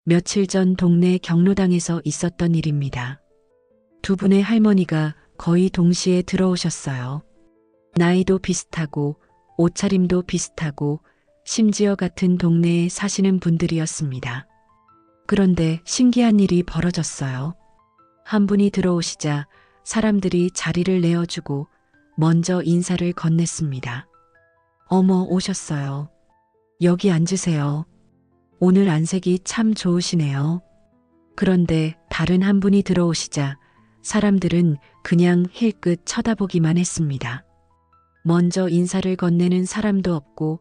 며칠 전 동네 경로당에서 있었던 일입니다. 두 분의 할머니가 거의 동시에 들어오셨어요. 나이도 비슷하고 옷차림도 비슷하고 심지어 같은 동네에 사시는 분들이었습니다. 그런데 신기한 일이 벌어졌어요. 한 분이 들어오시자 사람들이 자리를 내어주고 먼저 인사를 건넸습니다. 어머, 오셨어요. 여기 앉으세요. 오늘 안색이 참 좋으시네요. 그런데 다른 한 분이 들어오시자 사람들은 그냥 힐끗 쳐다보기만 했습니다. 먼저 인사를 건네는 사람도 없고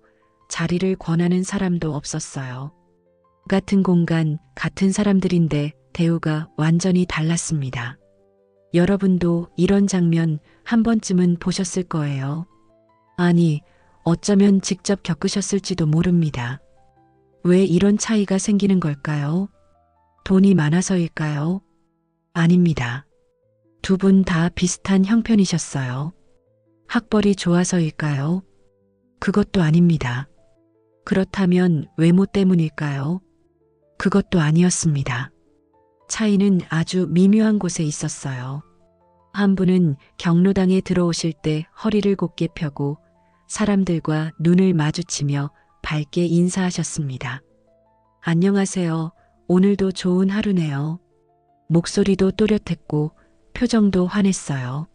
자리를 권하는 사람도 없었어요. 같은 공간, 같은 사람들인데 대우가 완전히 달랐습니다. 여러분도 이런 장면 한 번쯤은 보셨을 거예요. 아니, 어쩌면 직접 겪으셨을지도 모릅니다. 왜 이런 차이가 생기는 걸까요? 돈이 많아서일까요? 아닙니다. 두 분 다 비슷한 형편이셨어요. 학벌이 좋아서일까요? 그것도 아닙니다. 그렇다면 외모 때문일까요? 그것도 아니었습니다. 차이는 아주 미묘한 곳에 있었어요. 한 분은 경로당에 들어오실 때 허리를 곧게 펴고 사람들과 눈을 마주치며 밝게 인사하셨습니다. 안녕하세요. 오늘도 좋은 하루네요. 목소리도 또렷했고 표정도 환했어요.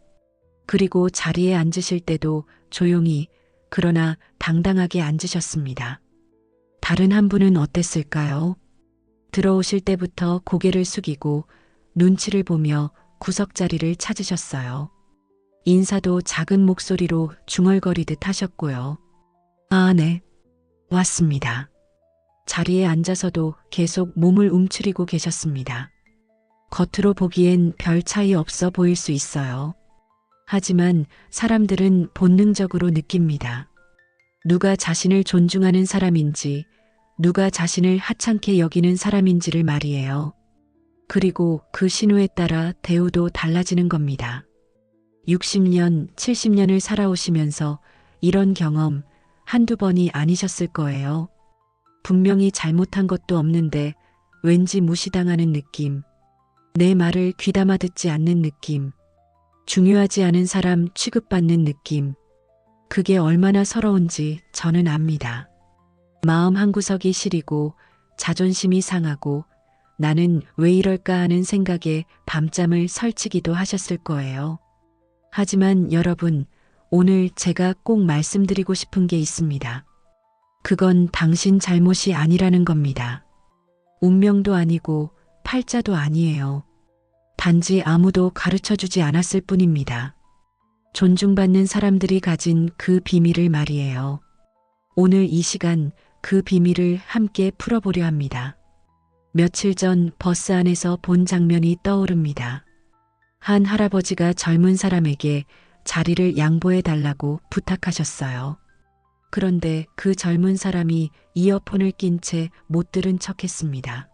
그리고 자리에 앉으실 때도 조용히 그러나 당당하게 앉으셨습니다. 다른 한 분은 어땠을까요? 들어오실 때부터 고개를 숙이고 눈치를 보며 구석자리를 찾으셨어요. 인사도 작은 목소리로 중얼거리듯 하셨고요. 아, 네. 왔습니다. 자리에 앉아서도 계속 몸을 움츠리고 계셨습니다. 겉으로 보기엔 별 차이 없어 보일 수 있어요. 하지만 사람들은 본능적으로 느낍니다. 누가 자신을 존중하는 사람인지, 누가 자신을 하찮게 여기는 사람인지를 말이에요. 그리고 그 신호에 따라 대우도 달라지는 겁니다. 60년, 70년을 살아오시면서 이런 경험 한두 번이 아니셨을 거예요. 분명히 잘못한 것도 없는데 왠지 무시당하는 느낌, 내 말을 귀담아 듣지 않는 느낌, 중요하지 않은 사람 취급받는 느낌, 그게 얼마나 서러운지 저는 압니다. 마음 한구석이 시리고 자존심이 상하고 나는 왜 이럴까 하는 생각에 밤잠을 설치기도 하셨을 거예요. 하지만 여러분, 오늘 제가 꼭 말씀드리고 싶은 게 있습니다. 그건 당신 잘못이 아니라는 겁니다. 운명도 아니고 팔자도 아니에요. 단지 아무도 가르쳐주지 않았을 뿐입니다. 존중받는 사람들이 가진 그 비밀을 말이에요. 오늘 이 시간 그 비밀을 함께 풀어보려 합니다. 며칠 전 버스 안에서 본 장면이 떠오릅니다. 한 할아버지가 젊은 사람에게 자리를 양보해 달라고 부탁하셨어요. 그런데 그 젊은 사람이 이어폰을 낀 채 못 들은 척했습니다.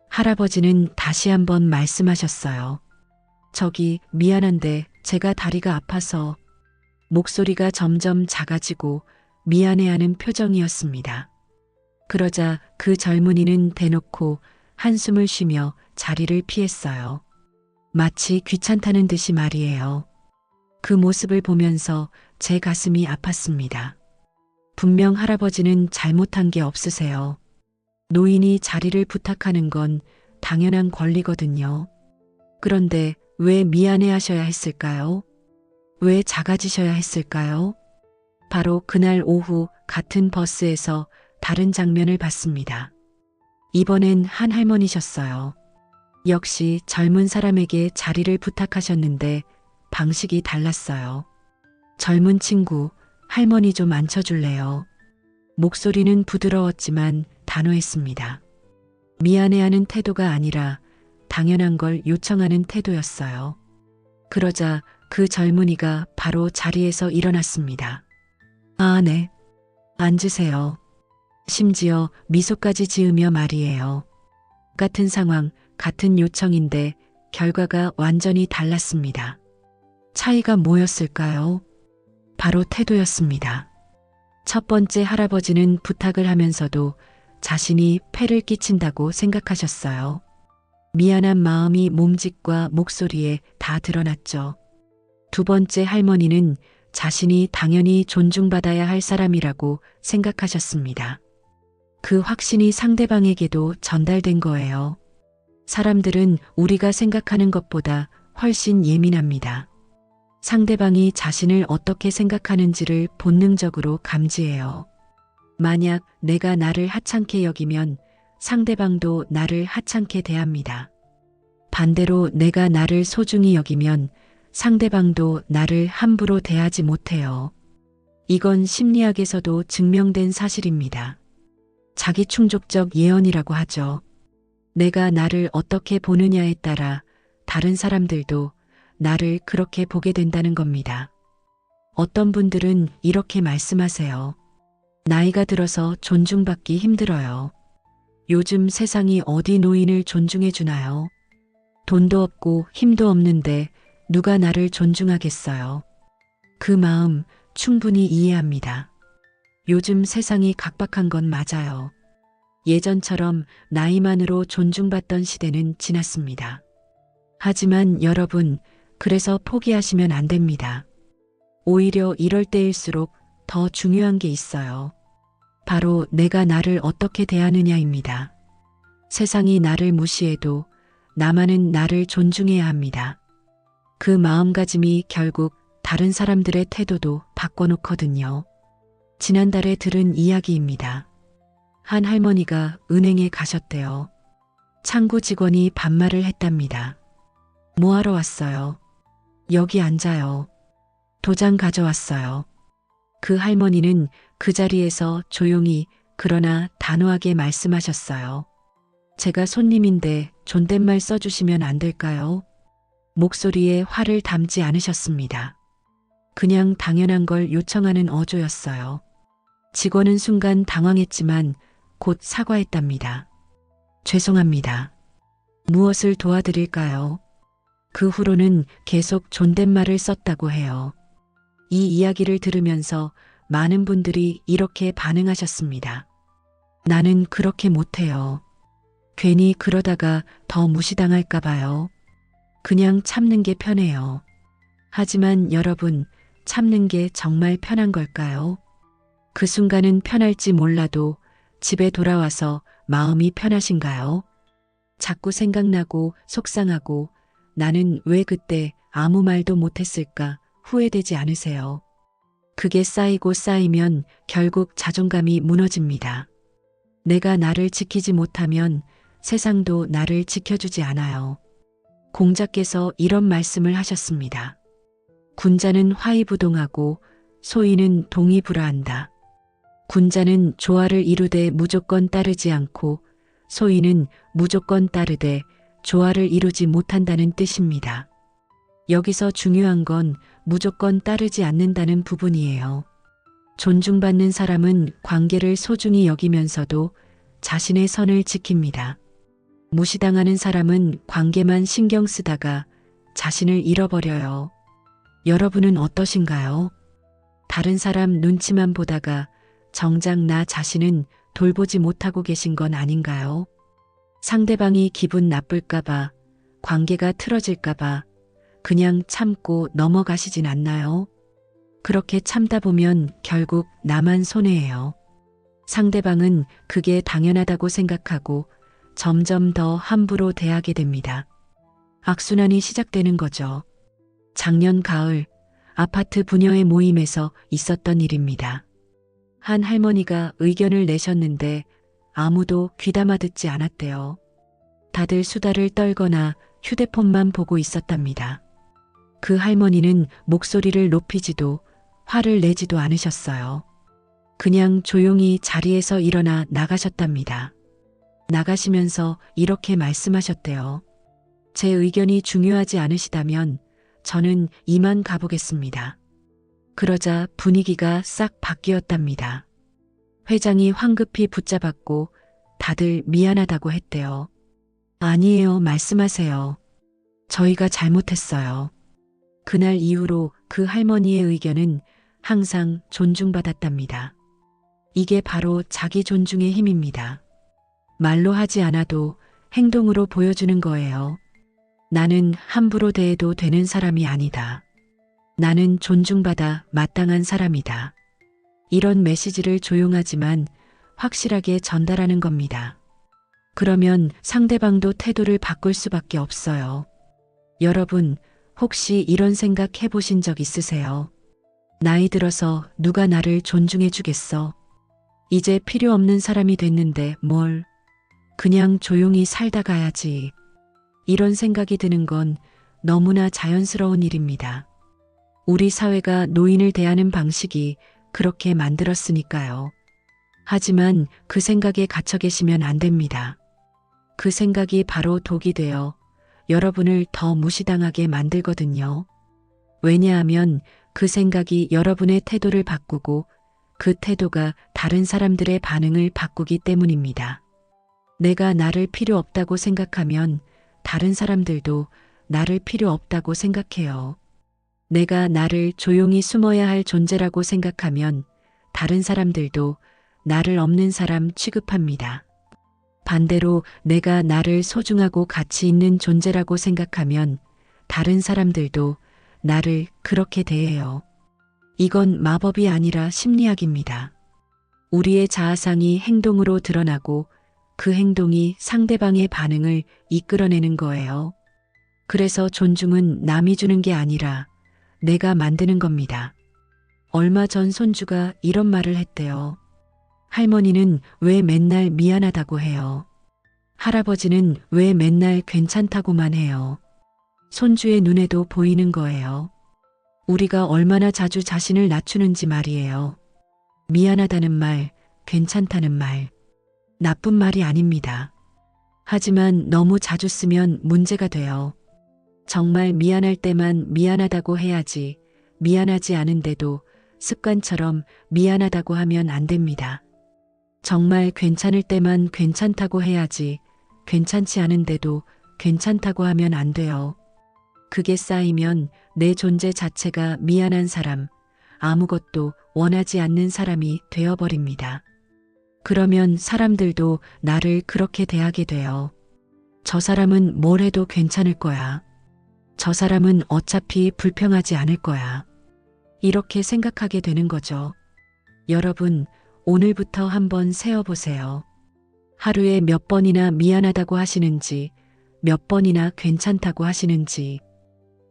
할아버지는 다시 한번 말씀하셨어요. 저기 미안한데 제가 다리가 아파서. 목소리가 점점 작아지고 미안해하는 표정이었습니다. 그러자 그 젊은이는 대놓고 한숨을 쉬며 자리를 피했어요. 마치 귀찮다는 듯이 말이에요. 그 모습을 보면서 제 가슴이 아팠습니다. 분명 할아버지는 잘못한 게 없으세요. 노인이 자리를 부탁하는 건 당연한 권리거든요. 그런데 왜 미안해하셔야 했을까요? 왜 작아지셔야 했을까요? 바로 그날 오후 같은 버스에서 다른 장면을 봤습니다. 이번엔 한 할머니셨어요. 역시 젊은 사람에게 자리를 부탁하셨는데 방식이 달랐어요. 젊은 친구, 할머니 좀 앉혀줄래요? 목소리는 부드러웠지만 단호했습니다. 미안해하는 태도가 아니라 당연한 걸 요청하는 태도였어요. 그러자 그 젊은이가 바로 자리에서 일어났습니다. 아, 네. 앉으세요. 심지어 미소까지 지으며 말이에요. 같은 상황, 같은 요청인데 결과가 완전히 달랐습니다. 차이가 뭐였을까요? 바로 태도였습니다. 첫 번째 할아버지는 부탁을 하면서도 자신이 폐를 끼친다고 생각하셨어요. 미안한 마음이 몸짓과 목소리에 다 드러났죠. 두 번째 할머니는 자신이 당연히 존중받아야 할 사람이라고 생각하셨습니다. 그 확신이 상대방에게도 전달된 거예요. 사람들은 우리가 생각하는 것보다 훨씬 예민합니다. 상대방이 자신을 어떻게 생각하는지를 본능적으로 감지해요. 만약 내가 나를 하찮게 여기면 상대방도 나를 하찮게 대합니다. 반대로 내가 나를 소중히 여기면 상대방도 나를 함부로 대하지 못해요. 이건 심리학에서도 증명된 사실입니다. 자기충족적 예언이라고 하죠. 내가 나를 어떻게 보느냐에 따라 다른 사람들도 나를 그렇게 보게 된다는 겁니다. 어떤 분들은 이렇게 말씀하세요. 나이가 들어서 존중받기 힘들어요. 요즘 세상이 어디 노인을 존중해 주나요? 돈도 없고 힘도 없는데 누가 나를 존중하겠어요? 그 마음 충분히 이해합니다. 요즘 세상이 각박한 건 맞아요. 예전처럼 나이만으로 존중받던 시대는 지났습니다. 하지만 여러분, 그래서 포기하시면 안 됩니다. 오히려 이럴 때일수록 더 중요한 게 있어요. 바로 내가 나를 어떻게 대하느냐입니다. 세상이 나를 무시해도 나만은 나를 존중해야 합니다. 그 마음가짐이 결국 다른 사람들의 태도도 바꿔놓거든요. 지난달에 들은 이야기입니다. 한 할머니가 은행에 가셨대요. 창구 직원이 반말을 했답니다. 뭐하러 왔어요? 여기 앉아요. 도장 가져왔어요. 그 할머니는 그 자리에서 조용히 그러나 단호하게 말씀하셨어요. 제가 손님인데 존댓말 써주시면 안 될까요? 목소리에 화를 담지 않으셨습니다. 그냥 당연한 걸 요청하는 어조였어요. 직원은 순간 당황했지만 곧 사과했답니다. 죄송합니다. 무엇을 도와드릴까요? 그 후로는 계속 존댓말을 썼다고 해요. 이 이야기를 들으면서 많은 분들이 이렇게 반응하셨습니다. 나는 그렇게 못해요. 괜히 그러다가 더 무시당할까 봐요. 그냥 참는 게 편해요. 하지만 여러분, 참는 게 정말 편한 걸까요? 그 순간은 편할지 몰라도 집에 돌아와서 마음이 편하신가요? 자꾸 생각나고 속상하고 나는 왜 그때 아무 말도 못했을까 후회되지 않으세요? 그게 쌓이고 쌓이면 결국 자존감이 무너집니다. 내가 나를 지키지 못하면 세상도 나를 지켜주지 않아요. 공자께서 이런 말씀을 하셨습니다. 군자는 화의부동하고 소인은 동의불하한다. 군자는 조화를 이루되 무조건 따르지 않고 소인은 무조건 따르되 조화를 이루지 못한다는 뜻입니다. 여기서 중요한 건 무조건 따르지 않는다는 부분이에요. 존중받는 사람은 관계를 소중히 여기면서도 자신의 선을 지킵니다. 무시당하는 사람은 관계만 신경 쓰다가 자신을 잃어버려요. 여러분은 어떠신가요? 다른 사람 눈치만 보다가 정작 나 자신은 돌보지 못하고 계신 건 아닌가요? 상대방이 기분 나쁠까봐, 관계가 틀어질까봐 그냥 참고 넘어가시진 않나요? 그렇게 참다 보면 결국 나만 손해예요. 상대방은 그게 당연하다고 생각하고 점점 더 함부로 대하게 됩니다. 악순환이 시작되는 거죠. 작년 가을 아파트 부녀의 모임에서 있었던 일입니다. 한 할머니가 의견을 내셨는데 아무도 귀담아 듣지 않았대요. 다들 수다를 떨거나 휴대폰만 보고 있었답니다. 그 할머니는 목소리를 높이지도 화를 내지도 않으셨어요. 그냥 조용히 자리에서 일어나 나가셨답니다. 나가시면서 이렇게 말씀하셨대요. 제 의견이 중요하지 않으시다면 저는 이만 가보겠습니다. 그러자 분위기가 싹 바뀌었답니다. 회장이 황급히 붙잡았고 다들 미안하다고 했대요. 아니에요, 말씀하세요. 저희가 잘못했어요. 그날 이후로 그 할머니의 의견은 항상 존중받았답니다. 이게 바로 자기 존중의 힘입니다. 말로 하지 않아도 행동으로 보여주는 거예요. 나는 함부로 대해도 되는 사람이 아니다. 나는 존중받아 마땅한 사람이다. 이런 메시지를 조용하지만 확실하게 전달하는 겁니다. 그러면 상대방도 태도를 바꿀 수밖에 없어요. 여러분, 혹시 이런 생각 해보신 적 있으세요? 나이 들어서 누가 나를 존중해 주겠어? 이제 필요 없는 사람이 됐는데 뭘? 그냥 조용히 살다 가야지. 이런 생각이 드는 건 너무나 자연스러운 일입니다. 우리 사회가 노인을 대하는 방식이 그렇게 만들었으니까요. 하지만 그 생각에 갇혀 계시면 안 됩니다. 그 생각이 바로 독이 되어 여러분을 더 무시당하게 만들거든요. 왜냐하면 그 생각이 여러분의 태도를 바꾸고 그 태도가 다른 사람들의 반응을 바꾸기 때문입니다. 내가 나를 필요 없다고 생각하면 다른 사람들도 나를 필요 없다고 생각해요. 내가 나를 조용히 숨어야 할 존재라고 생각하면 다른 사람들도 나를 없는 사람 취급합니다. 반대로 내가 나를 소중하고 가치 있는 존재라고 생각하면 다른 사람들도 나를 그렇게 대해요. 이건 마법이 아니라 심리학입니다. 우리의 자아상이 행동으로 드러나고 그 행동이 상대방의 반응을 이끌어내는 거예요. 그래서 존중은 남이 주는 게 아니라 내가 만드는 겁니다. 얼마 전 손주가 이런 말을 했대요. 할머니는 왜 맨날 미안하다고 해요? 할아버지는 왜 맨날 괜찮다고만 해요? 손주의 눈에도 보이는 거예요. 우리가 얼마나 자주 자신을 낮추는지 말이에요. 미안하다는 말, 괜찮다는 말, 나쁜 말이 아닙니다. 하지만 너무 자주 쓰면 문제가 돼요. 정말 미안할 때만 미안하다고 해야지, 미안하지 않은데도 습관처럼 미안하다고 하면 안 됩니다. 정말 괜찮을 때만 괜찮다고 해야지, 괜찮지 않은데도 괜찮다고 하면 안 돼요. 그게 쌓이면 내 존재 자체가 미안한 사람, 아무것도 원하지 않는 사람이 되어버립니다. 그러면 사람들도 나를 그렇게 대하게 돼요. 저 사람은 뭘 해도 괜찮을 거야. 저 사람은 어차피 불평하지 않을 거야. 이렇게 생각하게 되는 거죠. 여러분, 오늘부터 한번 세어보세요. 하루에 몇 번이나 미안하다고 하시는지, 몇 번이나 괜찮다고 하시는지,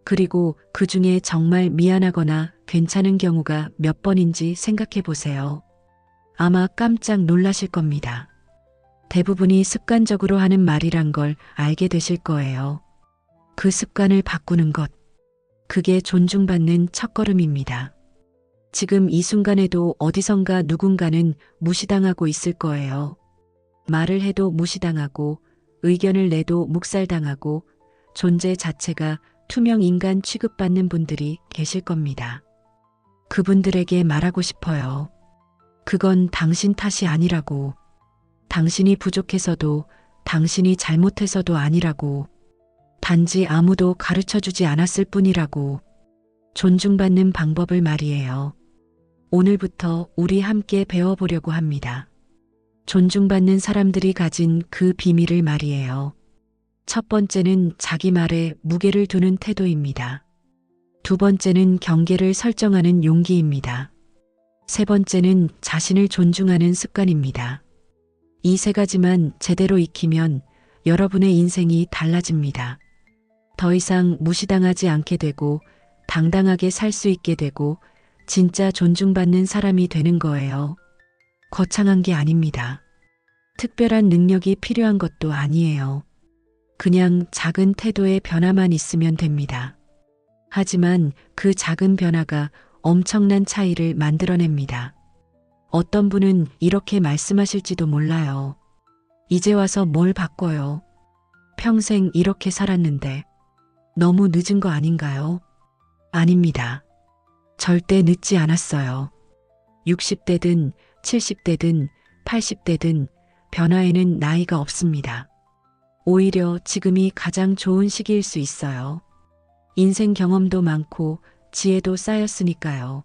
그리고 그 중에 정말 미안하거나 괜찮은 경우가 몇 번인지 생각해 보세요. 아마 깜짝 놀라실 겁니다. 대부분이 습관적으로 하는 말이란 걸 알게 되실 거예요. 그 습관을 바꾸는 것, 그게 존중받는 첫걸음입니다. 지금 이 순간에도 어디선가 누군가는 무시당하고 있을 거예요. 말을 해도 무시당하고, 의견을 내도 묵살당하고, 존재 자체가 투명 인간 취급받는 분들이 계실 겁니다. 그분들에게 말하고 싶어요. 그건 당신 탓이 아니라고. 당신이 부족해서도, 당신이 잘못해서도 아니라고. 단지 아무도 가르쳐주지 않았을 뿐이라고. 존중받는 방법을 말이에요. 오늘부터 우리 함께 배워보려고 합니다. 존중받는 사람들이 가진 그 비밀을 말이에요. 첫 번째는 자기 말에 무게를 두는 태도입니다. 두 번째는 경계를 설정하는 용기입니다. 세 번째는 자신을 존중하는 습관입니다. 이 세 가지만 제대로 익히면 여러분의 인생이 달라집니다. 더 이상 무시당하지 않게 되고 당당하게 살 수 있게 되고 진짜 존중받는 사람이 되는 거예요. 거창한 게 아닙니다. 특별한 능력이 필요한 것도 아니에요. 그냥 작은 태도의 변화만 있으면 됩니다. 하지만 그 작은 변화가 엄청난 차이를 만들어냅니다. 어떤 분은 이렇게 말씀하실지도 몰라요. 이제 와서 뭘 바꿔요? 평생 이렇게 살았는데 너무 늦은 거 아닌가요? 아닙니다. 절대 늦지 않았어요. 60대든 70대든 80대든 변화에는 나이가 없습니다. 오히려 지금이 가장 좋은 시기일 수 있어요. 인생 경험도 많고 지혜도 쌓였으니까요.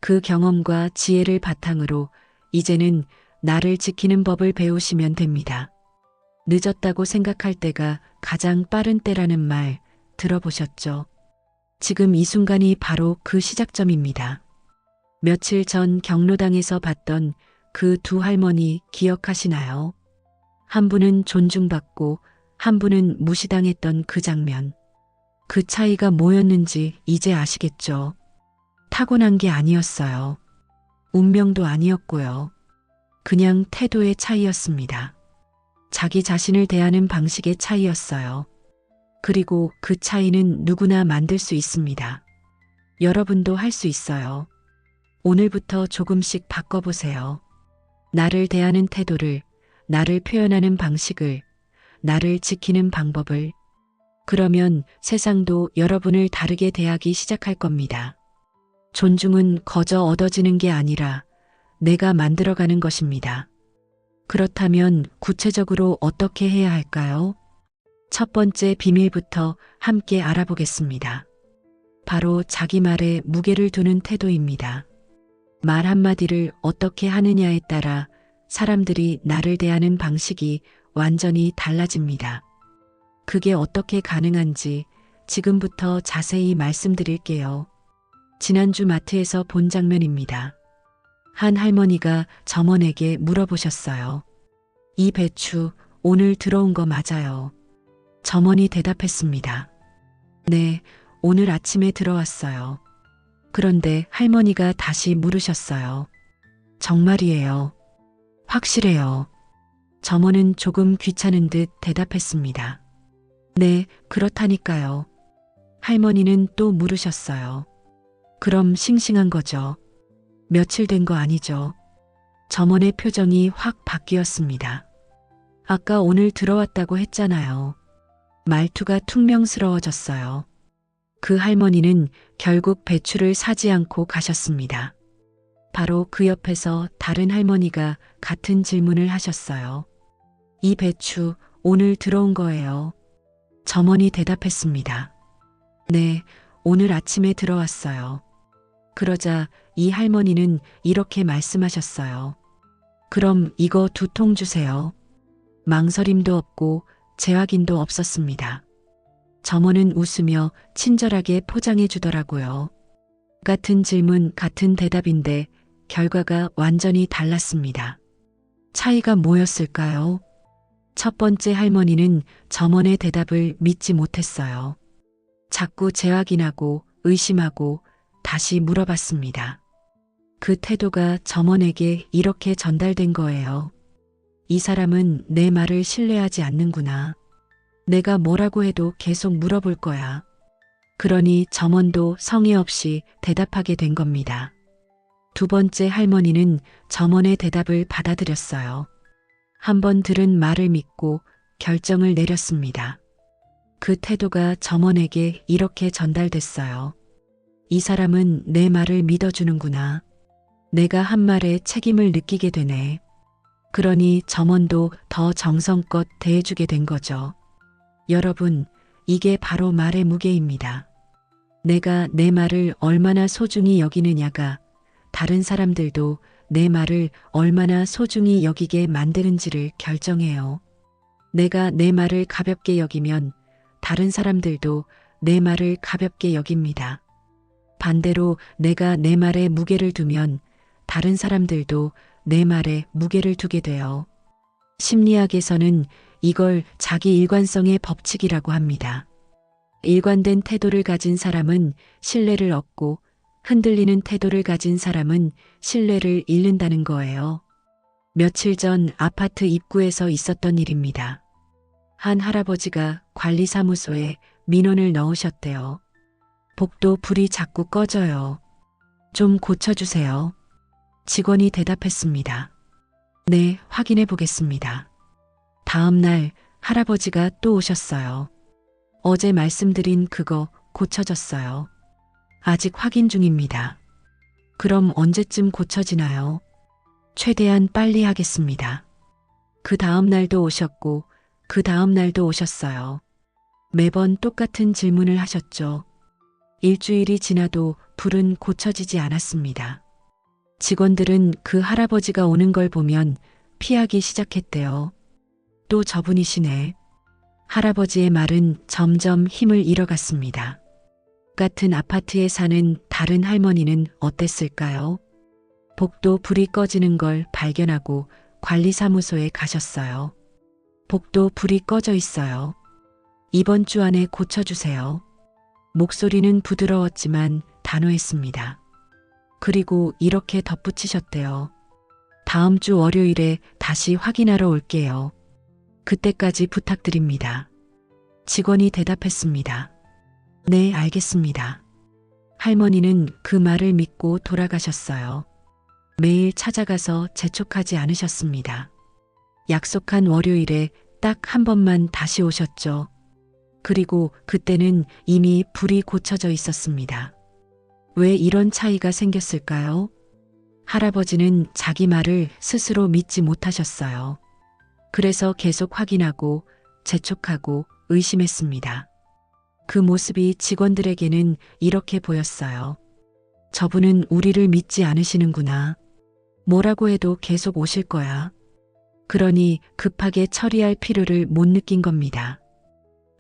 그 경험과 지혜를 바탕으로 이제는 나를 지키는 법을 배우시면 됩니다. 늦었다고 생각할 때가 가장 빠른 때라는 말 들어보셨죠? 지금 이 순간이 바로 그 시작점입니다. 며칠 전 경로당에서 봤던 그 두 할머니 기억하시나요? 한 분은 존중받고 한 분은 무시당했던 그 장면. 그 차이가 뭐였는지 이제 아시겠죠? 타고난 게 아니었어요. 운명도 아니었고요. 그냥 태도의 차이였습니다. 자기 자신을 대하는 방식의 차이였어요. 그리고 그 차이는 누구나 만들 수 있습니다. 여러분도 할 수 있어요. 오늘부터 조금씩 바꿔보세요. 나를 대하는 태도를, 나를 표현하는 방식을, 나를 지키는 방법을. 그러면 세상도 여러분을 다르게 대하기 시작할 겁니다. 존중은 거저 얻어지는 게 아니라 내가 만들어가는 것입니다. 그렇다면 구체적으로 어떻게 해야 할까요? 첫 번째 비밀부터 함께 알아보겠습니다. 바로 자기 말에 무게를 두는 태도입니다. 말 한마디를 어떻게 하느냐에 따라 사람들이 나를 대하는 방식이 완전히 달라집니다. 그게 어떻게 가능한지 지금부터 자세히 말씀드릴게요. 지난주 마트에서 본 장면입니다. 한 할머니가 점원에게 물어보셨어요. 이 배추 오늘 들어온 거 맞아요? 점원이 대답했습니다. 네, 오늘 아침에 들어왔어요. 그런데 할머니가 다시 물으셨어요. 정말이에요? 확실해요? 점원은 조금 귀찮은 듯 대답했습니다. 네, 그렇다니까요. 할머니는 또 물으셨어요. 그럼 싱싱한 거죠? 며칠 된 거 아니죠? 점원의 표정이 확 바뀌었습니다. 아까 오늘 들어왔다고 했잖아요. 말투가 퉁명스러워졌어요. 그 할머니는 결국 배추를 사지 않고 가셨습니다. 바로 그 옆에서 다른 할머니가 같은 질문을 하셨어요. 이 배추 오늘 들어온 거예요? 점원이 대답했습니다. 네, 오늘 아침에 들어왔어요. 그러자 이 할머니는 이렇게 말씀하셨어요. 그럼 이거 2통 주세요. 망설임도 없고 재확인도 없었습니다. 점원은 웃으며 친절하게 포장해 주더라고요. 같은 질문, 같은 대답인데 결과가 완전히 달랐습니다. 차이가 뭐였을까요? 첫 번째 할머니는 점원의 대답을 믿지 못했어요. 자꾸 재확인하고 의심하고 다시 물어봤습니다. 그 태도가 점원에게 이렇게 전달된 거예요. 이 사람은 내 말을 신뢰하지 않는구나. 내가 뭐라고 해도 계속 물어볼 거야. 그러니 점원도 성의 없이 대답하게 된 겁니다. 두 번째 할머니는 점원의 대답을 받아들였어요. 한 번 들은 말을 믿고 결정을 내렸습니다. 그 태도가 점원에게 이렇게 전달됐어요. 이 사람은 내 말을 믿어주는구나. 내가 한 말에 책임을 느끼게 되네. 그러니 점원도 더 정성껏 대해주게 된 거죠. 여러분, 이게 바로 말의 무게입니다. 내가 내 말을 얼마나 소중히 여기느냐가 다른 사람들도 내 말을 얼마나 소중히 여기게 만드는지를 결정해요. 내가 내 말을 가볍게 여기면 다른 사람들도 내 말을 가볍게 여깁니다. 반대로 내가 내 말에 무게를 두면 다른 사람들도 내 말에 무게를 두게 돼요. 심리학에서는 이걸 자기 일관성의 법칙이라고 합니다. 일관된 태도를 가진 사람은 신뢰를 얻고 흔들리는 태도를 가진 사람은 신뢰를 잃는다는 거예요. 며칠 전 아파트 입구에서 있었던 일입니다. 한 할아버지가 관리사무소에 민원을 넣으셨대요. 복도 불이 자꾸 꺼져요. 좀 고쳐주세요. 직원이 대답했습니다. 네, 확인해 보겠습니다. 다음 날 할아버지가 또 오셨어요. 어제 말씀드린 그거 고쳐졌어요. 아직 확인 중입니다. 그럼 언제쯤 고쳐지나요? 최대한 빨리 하겠습니다. 그 다음 날도 오셨고 그 다음 날도 오셨어요. 매번 똑같은 질문을 하셨죠. 일주일이 지나도 불은 고쳐지지 않았습니다. 직원들은 그 할아버지가 오는 걸 보면 피하기 시작했대요. 또 저분이시네. 할아버지의 말은 점점 힘을 잃어갔습니다. 같은 아파트에 사는 다른 할머니는 어땠을까요? 복도 불이 꺼지는 걸 발견하고 관리사무소에 가셨어요. 복도 불이 꺼져 있어요. 이번 주 안에 고쳐주세요. 목소리는 부드러웠지만 단호했습니다. 그리고 이렇게 덧붙이셨대요. 다음 주 월요일에 다시 확인하러 올게요. 그때까지 부탁드립니다. 직원이 대답했습니다. 네, 알겠습니다. 할머니는 그 말을 믿고 돌아가셨어요. 매일 찾아가서 재촉하지 않으셨습니다. 약속한 월요일에 딱 한 번만 다시 오셨죠. 그리고 그때는 이미 불이 고쳐져 있었습니다. 왜 이런 차이가 생겼을까요? 할아버지는 자기 말을 스스로 믿지 못하셨어요. 그래서 계속 확인하고 재촉하고 의심했습니다. 그 모습이 직원들에게는 이렇게 보였어요. 저분은 우리를 믿지 않으시는구나. 뭐라고 해도 계속 오실 거야. 그러니 급하게 처리할 필요를 못 느낀 겁니다.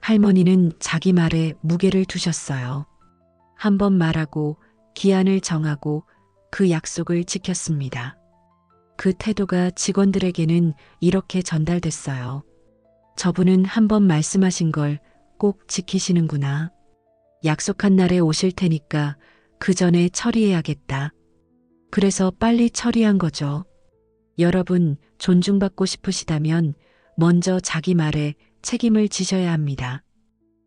할머니는 자기 말에 무게를 두셨어요. 한 번 말하고 기한을 정하고 그 약속을 지켰습니다. 그 태도가 직원들에게는 이렇게 전달됐어요. 저분은 한 번 말씀하신 걸 꼭 지키시는구나. 약속한 날에 오실 테니까 그 전에 처리해야겠다. 그래서 빨리 처리한 거죠. 여러분, 존중받고 싶으시다면 먼저 자기 말에 책임을 지셔야 합니다.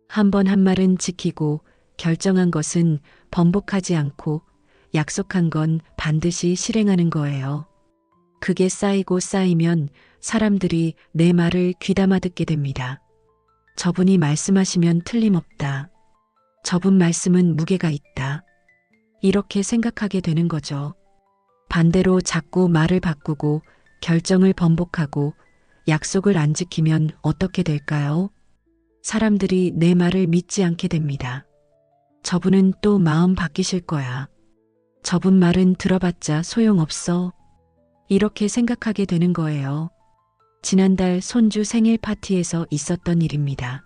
한 번 한 말은 지키고 결정한 것은 번복하지 않고 약속한 건 반드시 실행하는 거예요. 그게 쌓이고 쌓이면 사람들이 내 말을 귀담아 듣게 됩니다. 저분이 말씀하시면 틀림없다. 저분 말씀은 무게가 있다. 이렇게 생각하게 되는 거죠. 반대로 자꾸 말을 바꾸고 결정을 번복하고 약속을 안 지키면 어떻게 될까요? 사람들이 내 말을 믿지 않게 됩니다. 저분은 또 마음 바뀌실 거야. 저분 말은 들어봤자 소용없어. 이렇게 생각하게 되는 거예요. 지난달 손주 생일 파티에서 있었던 일입니다.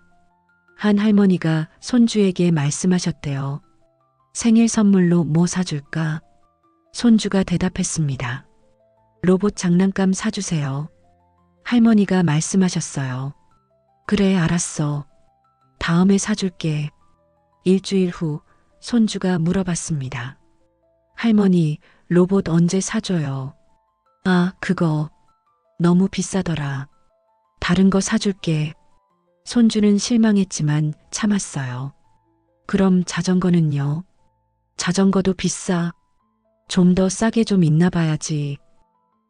한 할머니가 손주에게 말씀하셨대요. 생일 선물로 뭐 사줄까? 손주가 대답했습니다. 로봇 장난감 사주세요. 할머니가 말씀하셨어요. 그래, 알았어. 다음에 사줄게. 일주일 후 손주가 물어봤습니다. 할머니, 로봇 언제 사줘요? 아, 그거 너무 비싸더라. 다른 거 사줄게. 손주는 실망했지만 참았어요. 그럼 자전거는요? 자전거도 비싸. 좀 더 싸게 좀 있나 봐야지.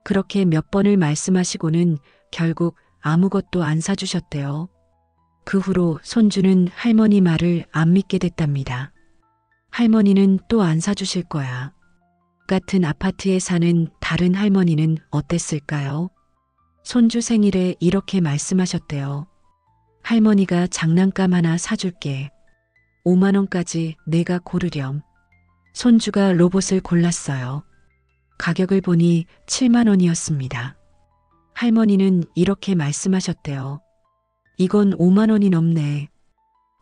그렇게 몇 번을 말씀하시고는 결국 아무것도 안 사주셨대요. 그 후로 손주는 할머니 말을 안 믿게 됐답니다. 할머니는 또 안 사주실 거야. 같은 아파트에 사는 다른 할머니는 어땠을까요? 손주 생일에 이렇게 말씀하셨대요. 할머니가 장난감 하나 사줄게. 5만 원까지 내가 고르렴. 손주가 로봇을 골랐어요. 가격을 보니 7만 원이었습니다. 할머니는 이렇게 말씀하셨대요. 이건 5만 원이 넘네.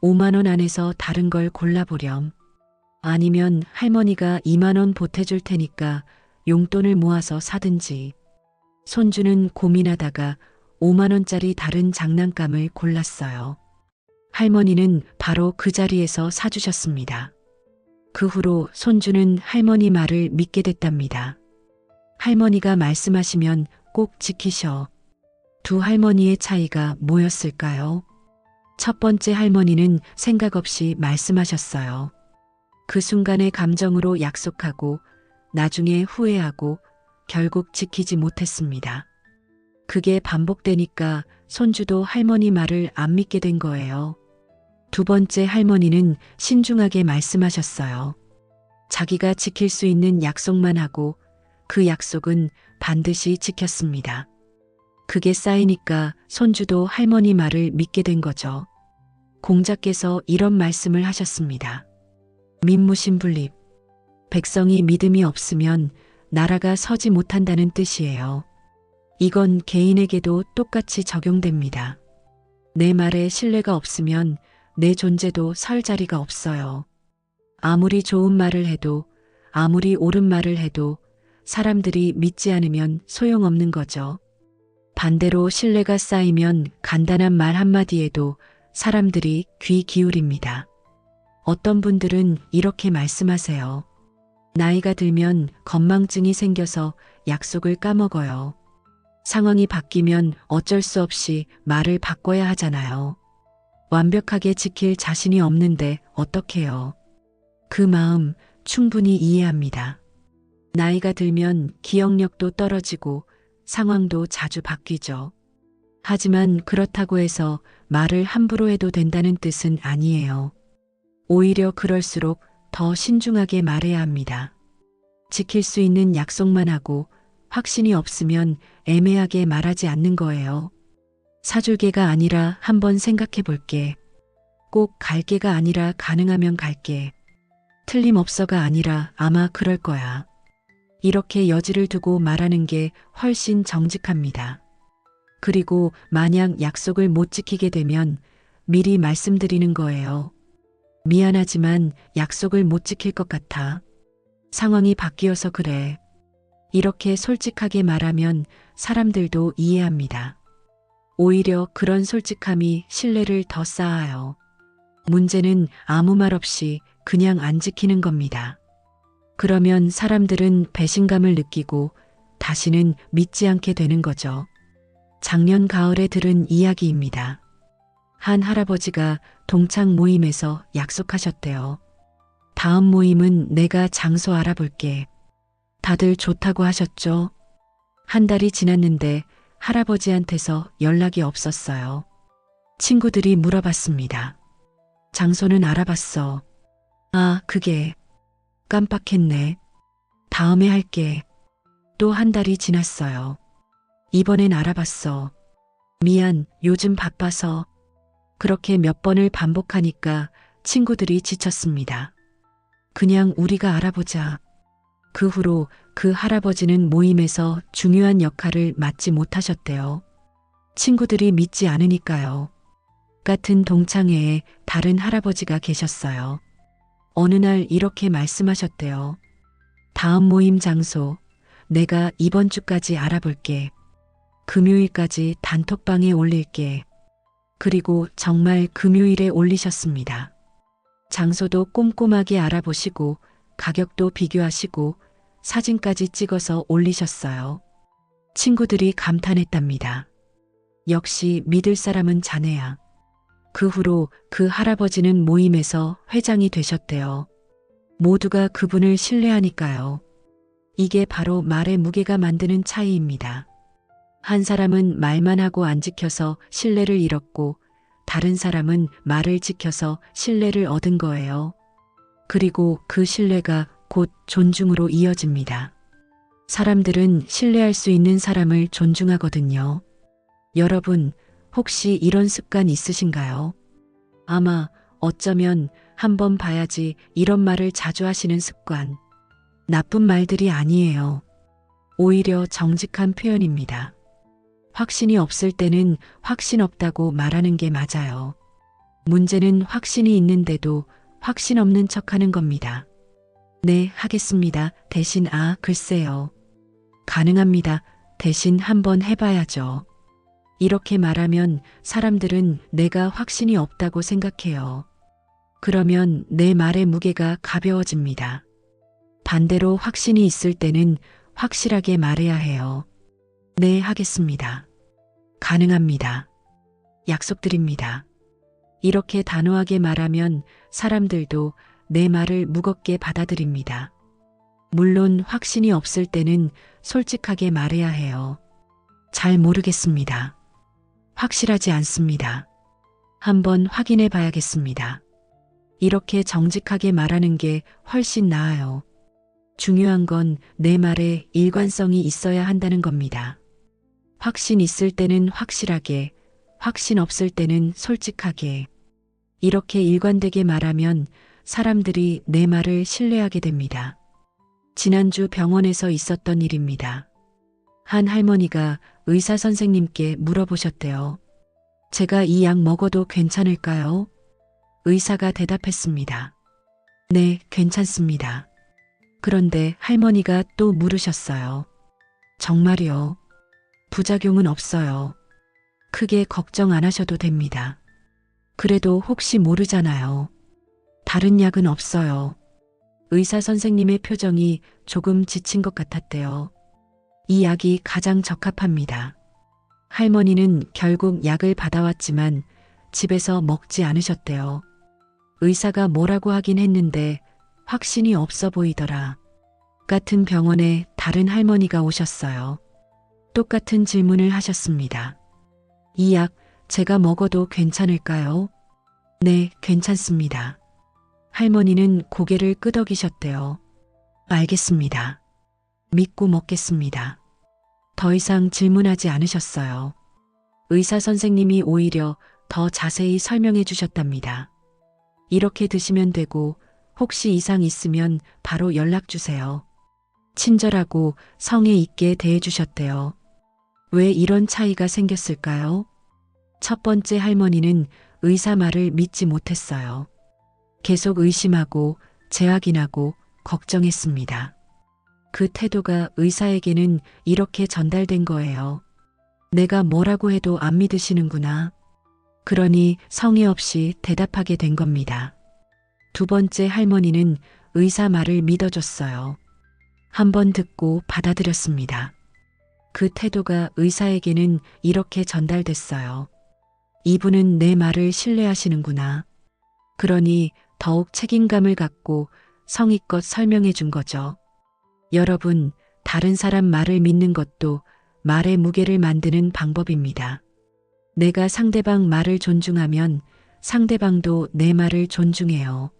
5만 원 안에서 다른 걸 골라보렴. 아니면 할머니가 2만 원 보태줄 테니까 용돈을 모아서 사든지. 손주는 고민하다가 5만 원짜리 다른 장난감을 골랐어요. 할머니는 바로 그 자리에서 사주셨습니다. 그 후로 손주는 할머니 말을 믿게 됐답니다. 할머니가 말씀하시면 꼭 지키셔. 두 할머니의 차이가 뭐였을까요? 첫 번째 할머니는 생각 없이 말씀하셨어요. 그 순간의 감정으로 약속하고 나중에 후회하고 결국 지키지 못했습니다. 그게 반복되니까 손주도 할머니 말을 안 믿게 된 거예요. 두 번째 할머니는 신중하게 말씀하셨어요. 자기가 지킬 수 있는 약속만 하고 그 약속은 반드시 지켰습니다. 그게 쌓이니까 손주도 할머니 말을 믿게 된 거죠. 공자께서 이런 말씀을 하셨습니다. 민무신분립. 백성이 믿음이 없으면 나라가 서지 못한다는 뜻이에요. 이건 개인에게도 똑같이 적용됩니다. 내 말에 신뢰가 없으면 내 존재도 설 자리가 없어요. 아무리 좋은 말을 해도, 아무리 옳은 말을 해도 사람들이 믿지 않으면 소용없는 거죠. 반대로 신뢰가 쌓이면 간단한 말 한마디에도 사람들이 귀 기울입니다. 어떤 분들은 이렇게 말씀하세요. 나이가 들면 건망증이 생겨서 약속을 까먹어요. 상황이 바뀌면 어쩔 수 없이 말을 바꿔야 하잖아요. 완벽하게 지킬 자신이 없는데 어떡해요. 그 마음 충분히 이해합니다. 나이가 들면 기억력도 떨어지고 상황도 자주 바뀌죠. 하지만 그렇다고 해서 말을 함부로 해도 된다는 뜻은 아니에요. 오히려 그럴수록 더 신중하게 말해야 합니다. 지킬 수 있는 약속만 하고 확신이 없으면 애매하게 말하지 않는 거예요. 사줄게가 아니라 한번 생각해 볼게. 꼭 갈게가 아니라 가능하면 갈게. 틀림없어가 아니라 아마 그럴 거야. 이렇게 여지를 두고 말하는 게 훨씬 정직합니다. 그리고 만약 약속을 못 지키게 되면 미리 말씀드리는 거예요. 미안하지만 약속을 못 지킬 것 같아. 상황이 바뀌어서 그래. 이렇게 솔직하게 말하면 사람들도 이해합니다. 오히려 그런 솔직함이 신뢰를 더 쌓아요. 문제는 아무 말 없이 그냥 안 지키는 겁니다. 그러면 사람들은 배신감을 느끼고 다시는 믿지 않게 되는 거죠. 작년 가을에 들은 이야기입니다. 한 할아버지가 동창 모임에서 약속하셨대요. 다음 모임은 내가 장소 알아볼게. 다들 좋다고 하셨죠? 한 달이 지났는데 할아버지한테서 연락이 없었어요. 친구들이 물어봤습니다. 장소는 알아봤어. 아, 그게 깜빡했네. 다음에 할게. 또 한 달이 지났어요. 이번엔 알아봤어. 미안, 요즘 바빠서. 그렇게 몇 번을 반복하니까 친구들이 지쳤습니다. 그냥 우리가 알아보자. 그 후로 그 할아버지는 모임에서 중요한 역할을 맡지 못하셨대요. 친구들이 믿지 않으니까요. 같은 동창회에 다른 할아버지가 계셨어요. 어느 날 이렇게 말씀하셨대요. 다음 모임 장소 내가 이번 주까지 알아볼게. 금요일까지 단톡방에 올릴게. 그리고 정말 금요일에 올리셨습니다. 장소도 꼼꼼하게 알아보시고 가격도 비교하시고 사진까지 찍어서 올리셨어요. 친구들이 감탄했답니다. 역시 믿을 사람은 자네야. 그 후로 그 할아버지는 모임에서 회장이 되셨대요. 모두가 그분을 신뢰하니까요. 이게 바로 말의 무게가 만드는 차이입니다. 한 사람은 말만 하고 안 지켜서 신뢰를 잃었고 다른 사람은 말을 지켜서 신뢰를 얻은 거예요. 그리고 그 신뢰가 곧 존중으로 이어집니다. 사람들은 신뢰할 수 있는 사람을 존중하거든요. 여러분, 혹시 이런 습관 있으신가요? 아마 어쩌면 한번 봐야지 이런 말을 자주 하시는 습관. 나쁜 말들이 아니에요. 오히려 정직한 표현입니다. 확신이 없을 때는 확신 없다고 말하는 게 맞아요. 문제는 확신이 있는데도 확신 없는 척하는 겁니다. 네, 하겠습니다. 대신 글쎄요. 가능합니다. 대신 한번 해봐야죠. 이렇게 말하면 사람들은 내가 확신이 없다고 생각해요. 그러면 내 말의 무게가 가벼워집니다. 반대로 확신이 있을 때는 확실하게 말해야 해요. 네, 하겠습니다. 가능합니다. 약속드립니다. 이렇게 단호하게 말하면 사람들도 내 말을 무겁게 받아들입니다. 물론 확신이 없을 때는 솔직하게 말해야 해요. 잘 모르겠습니다. 확실하지 않습니다. 한번 확인해 봐야겠습니다. 이렇게 정직하게 말하는 게 훨씬 나아요. 중요한 건 내 말에 일관성이 있어야 한다는 겁니다. 확신 있을 때는 확실하게, 확신 없을 때는 솔직하게. 이렇게 일관되게 말하면 사람들이 내 말을 신뢰하게 됩니다. 지난주 병원에서 있었던 일입니다. 한 할머니가 의사 선생님께 물어보셨대요. 제가 이 약 먹어도 괜찮을까요? 의사가 대답했습니다. 네, 괜찮습니다. 그런데 할머니가 또 물으셨어요. 정말요? 부작용은 없어요. 크게 걱정 안 하셔도 됩니다. 그래도 혹시 모르잖아요. 다른 약은 없어요. 의사 선생님의 표정이 조금 지친 것 같았대요. 이 약이 가장 적합합니다. 할머니는 결국 약을 받아왔지만 집에서 먹지 않으셨대요. 의사가 뭐라고 하긴 했는데 확신이 없어 보이더라. 같은 병원에 다른 할머니가 오셨어요. 똑같은 질문을 하셨습니다. 이 약 제가 먹어도 괜찮을까요? 네, 괜찮습니다. 할머니는 고개를 끄덕이셨대요. 알겠습니다. 믿고 먹겠습니다. 더 이상 질문하지 않으셨어요. 의사 선생님이 오히려 더 자세히 설명해 주셨답니다. 이렇게 드시면 되고 혹시 이상 있으면 바로 연락 주세요. 친절하고 성의 있게 대해 주셨대요. 왜 이런 차이가 생겼을까요? 첫 번째 할머니는 의사 말을 믿지 못했어요. 계속 의심하고 재확인하고 걱정했습니다. 그 태도가 의사에게는 이렇게 전달된 거예요. 내가 뭐라고 해도 안 믿으시는구나. 그러니 성의 없이 대답하게 된 겁니다. 두 번째 할머니는 의사 말을 믿어줬어요. 한 번 듣고 받아들였습니다. 그 태도가 의사에게는 이렇게 전달됐어요. 이분은 내 말을 신뢰하시는구나. 그러니 더욱 책임감을 갖고 성의껏 설명해 준 거죠. 여러분, 다른 사람 말을 믿는 것도 말의 무게를 만드는 방법입니다. 내가 상대방 말을 존중하면 상대방도 내 말을 존중해요.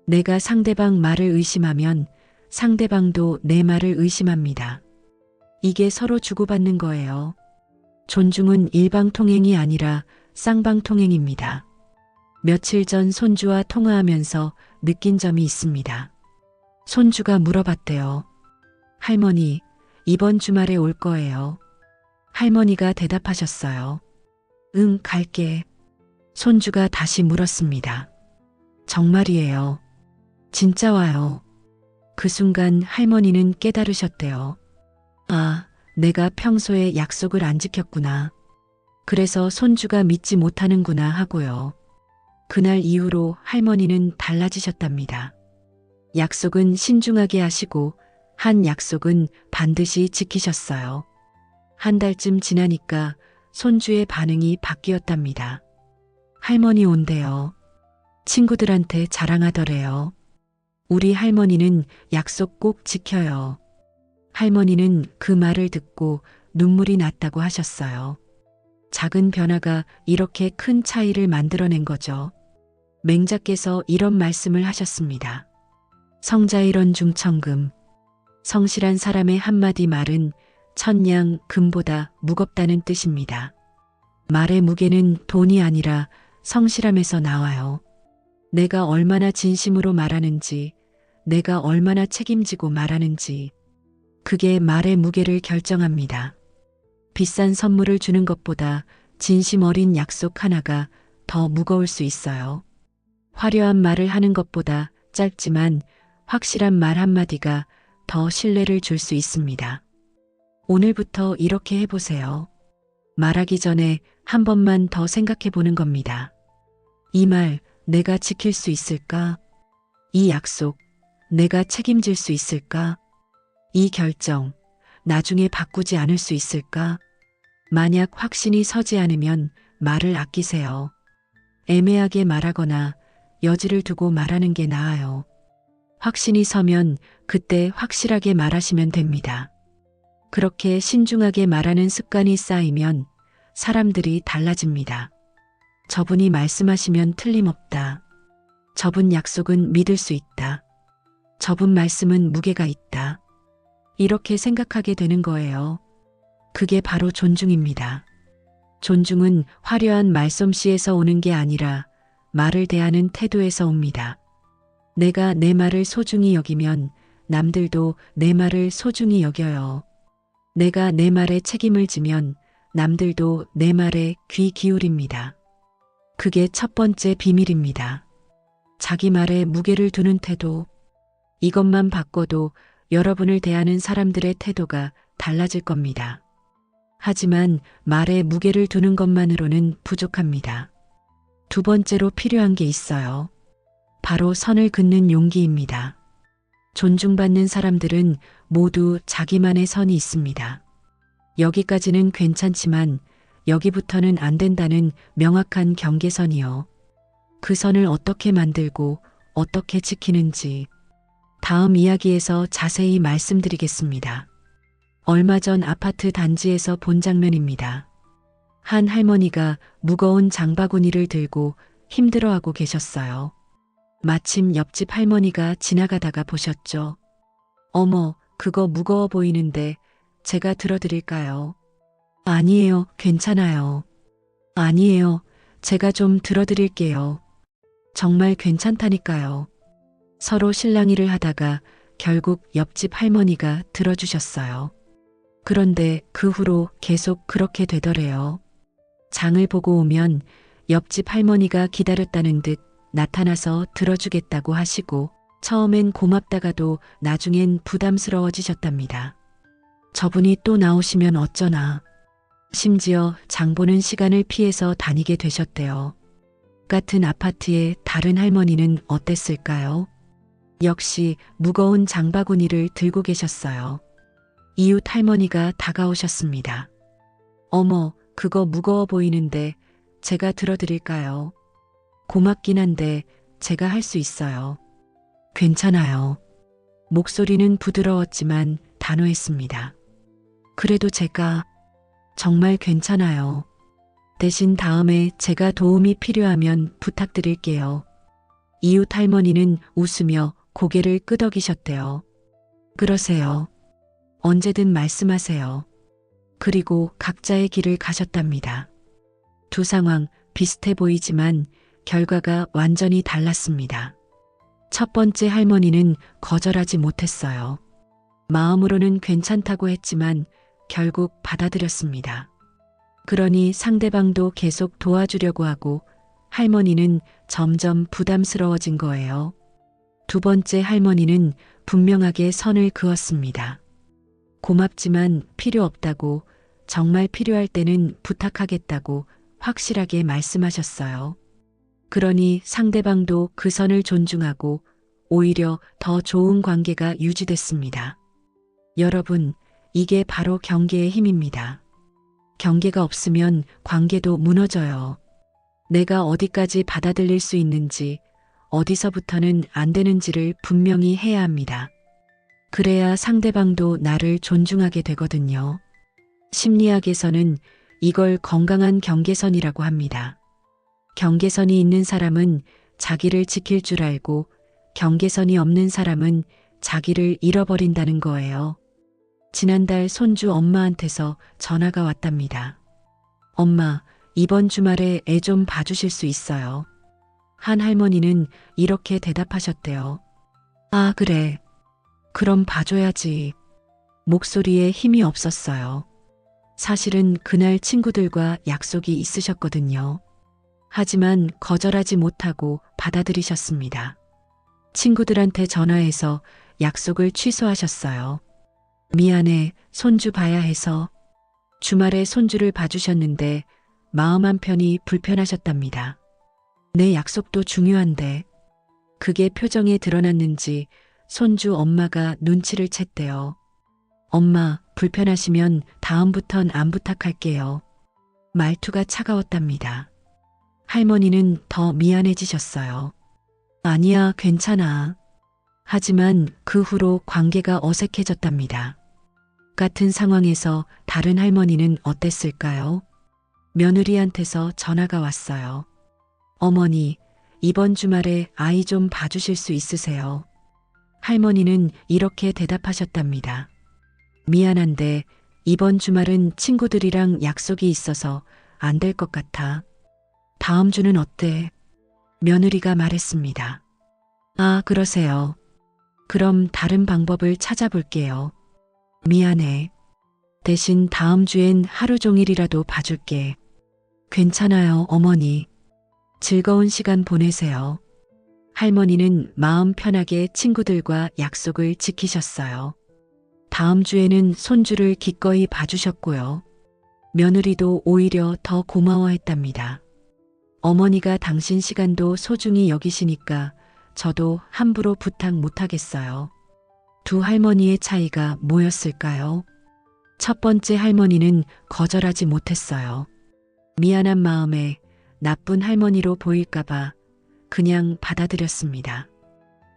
내가 상대방 말을 의심하면 상대방도 내 말을 의심합니다. 이게 서로 주고받는 거예요. 존중은 일방통행이 아니라 쌍방통행입니다. 며칠 전 손주와 통화하면서 느낀 점이 있습니다. 손주가 물어봤대요. 할머니, 이번 주말에 올 거예요. 할머니가 대답하셨어요. 응, 갈게. 손주가 다시 물었습니다. 정말이에요. 진짜 와요. 그 순간 할머니는 깨달으셨대요. 아, 내가 평소에 약속을 안 지켰구나. 그래서 손주가 믿지 못하는구나 하고요. 그날 이후로 할머니는 달라지셨답니다. 약속은 신중하게 하시고 한 약속은 반드시 지키셨어요. 한 달쯤 지나니까 손주의 반응이 바뀌었답니다. 할머니 온대요. 친구들한테 자랑하더래요. 우리 할머니는 약속 꼭 지켜요. 할머니는 그 말을 듣고 눈물이 났다고 하셨어요. 작은 변화가 이렇게 큰 차이를 만들어낸 거죠. 맹자께서 이런 말씀을 하셨습니다. 성자일원 중천금. 성실한 사람의 한마디 말은 천냥 금보다 무겁다는 뜻입니다. 말의 무게는 돈이 아니라 성실함에서 나와요. 내가 얼마나 진심으로 말하는지, 내가 얼마나 책임지고 말하는지, 그게 말의 무게를 결정합니다. 비싼 선물을 주는 것보다 진심 어린 약속 하나가 더 무거울 수 있어요. 화려한 말을 하는 것보다 짧지만 확실한 말 한마디가 더 신뢰를 줄 수 있습니다. 오늘부터 이렇게 해보세요. 말하기 전에 한 번만 더 생각해 보는 겁니다. 이 말 내가 지킬 수 있을까? 이 약속 내가 책임질 수 있을까? 이 결정 나중에 바꾸지 않을 수 있을까? 만약 확신이 서지 않으면 말을 아끼세요. 애매하게 말하거나 여지를 두고 말하는 게 나아요. 확신이 서면 그때 확실하게 말하시면 됩니다. 그렇게 신중하게 말하는 습관이 쌓이면 사람들이 달라집니다. 저분이 말씀하시면 틀림없다. 저분 약속은 믿을 수 있다. 저분 말씀은 무게가 있다. 이렇게 생각하게 되는 거예요. 그게 바로 존중입니다. 존중은 화려한 말솜씨에서 오는 게 아니라 말을 대하는 태도에서 옵니다. 내가 내 말을 소중히 여기면 남들도 내 말을 소중히 여겨요. 내가 내 말에 책임을 지면 남들도 내 말에 귀 기울입니다. 그게 첫 번째 비밀입니다. 자기 말에 무게를 두는 태도. 이것만 바꿔도 여러분을 대하는 사람들의 태도가 달라질 겁니다. 하지만 말에 무게를 두는 것만으로는 부족합니다. 두 번째로 필요한 게 있어요. 바로 선을 긋는 용기입니다. 존중받는 사람들은 모두 자기만의 선이 있습니다. 여기까지는 괜찮지만 여기부터는 안 된다는 명확한 경계선이요. 그 선을 어떻게 만들고 어떻게 지키는지 다음 이야기에서 자세히 말씀드리겠습니다. 얼마 전 아파트 단지에서 본 장면입니다. 한 할머니가 무거운 장바구니를 들고 힘들어하고 계셨어요. 마침 옆집 할머니가 지나가다가 보셨죠. 어머, 그거 무거워 보이는데 제가 들어드릴까요? 아니에요, 괜찮아요. 아니에요, 제가 좀 들어드릴게요. 정말 괜찮다니까요. 서로 실랑이를 하다가 결국 옆집 할머니가 들어주셨어요. 그런데 그 후로 계속 그렇게 되더래요. 장을 보고 오면 옆집 할머니가 기다렸다는 듯 나타나서 들어주겠다고 하시고 처음엔 고맙다가도 나중엔 부담스러워지셨답니다. 저분이 또 나오시면 어쩌나. 심지어 장 보는 시간을 피해서 다니게 되셨대요. 같은 아파트의 다른 할머니는 어땠을까요? 역시 무거운 장바구니를 들고 계셨어요. 이웃 할머니가 다가오셨습니다. 어머, 그거 무거워 보이는데 제가 들어드릴까요? 고맙긴 한데 제가 할 수 있어요. 괜찮아요. 목소리는 부드러웠지만 단호했습니다. 그래도 제가 정말 괜찮아요. 대신 다음에 제가 도움이 필요하면 부탁드릴게요. 이웃 할머니는 웃으며 고개를 끄덕이셨대요. 그러세요. 언제든 말씀하세요. 그리고 각자의 길을 가셨답니다. 두 상황 비슷해 보이지만 결과가 완전히 달랐습니다. 첫 번째 할머니는 거절하지 못했어요. 마음으로는 괜찮다고 했지만 결국 받아들였습니다. 그러니 상대방도 계속 도와주려고 하고 할머니는 점점 부담스러워진 거예요. 두 번째 할머니는 분명하게 선을 그었습니다. 고맙지만 필요 없다고, 정말 필요할 때는 부탁하겠다고 확실하게 말씀하셨어요. 그러니 상대방도 그 선을 존중하고 오히려 더 좋은 관계가 유지됐습니다. 여러분, 이게 바로 경계의 힘입니다. 경계가 없으면 관계도 무너져요. 내가 어디까지 받아들일 수 있는지, 어디서부터는 안 되는지를 분명히 해야 합니다. 그래야 상대방도 나를 존중하게 되거든요. 심리학에서는 이걸 건강한 경계선이라고 합니다. 경계선이 있는 사람은 자기를 지킬 줄 알고 경계선이 없는 사람은 자기를 잃어버린다는 거예요. 지난달 손주 엄마한테서 전화가 왔답니다. 엄마, 이번 주말에 애 좀 봐주실 수 있어요? 한 할머니는 이렇게 대답하셨대요. 아, 그래. 그럼 봐줘야지. 목소리에 힘이 없었어요. 사실은 그날 친구들과 약속이 있으셨거든요. 하지만 거절하지 못하고 받아들이셨습니다. 친구들한테 전화해서 약속을 취소하셨어요. 미안해, 손주 봐야 해서. 주말에 손주를 봐주셨는데 마음 한편이 불편하셨답니다. 내 약속도 중요한데. 그게 표정에 드러났는지 손주 엄마가 눈치를 챘대요. 엄마, 불편하시면 다음부턴 안 부탁할게요. 말투가 차가웠답니다. 할머니는 더 미안해지셨어요. 아니야, 괜찮아. 하지만 그 후로 관계가 어색해졌답니다. 같은 상황에서 다른 할머니는 어땠을까요? 며느리한테서 전화가 왔어요. 어머니, 이번 주말에 아이 좀 봐주실 수 있으세요? 할머니는 이렇게 대답하셨답니다. 미안한데 이번 주말은 친구들이랑 약속이 있어서 안 될 것 같아. 다음 주는 어때? 며느리가 말했습니다. 아, 그러세요. 그럼 다른 방법을 찾아볼게요. 미안해. 대신 다음 주엔 하루 종일이라도 봐줄게. 괜찮아요, 어머니. 즐거운 시간 보내세요. 할머니는 마음 편하게 친구들과 약속을 지키셨어요. 다음 주에는 손주를 기꺼이 봐주셨고요. 며느리도 오히려 더 고마워했답니다. 어머니가 당신 시간도 소중히 여기시니까 저도 함부로 부탁 못하겠어요. 두 할머니의 차이가 뭐였을까요? 첫 번째 할머니는 거절하지 못했어요. 미안한 마음에 나쁜 할머니로 보일까봐 그냥 받아들였습니다.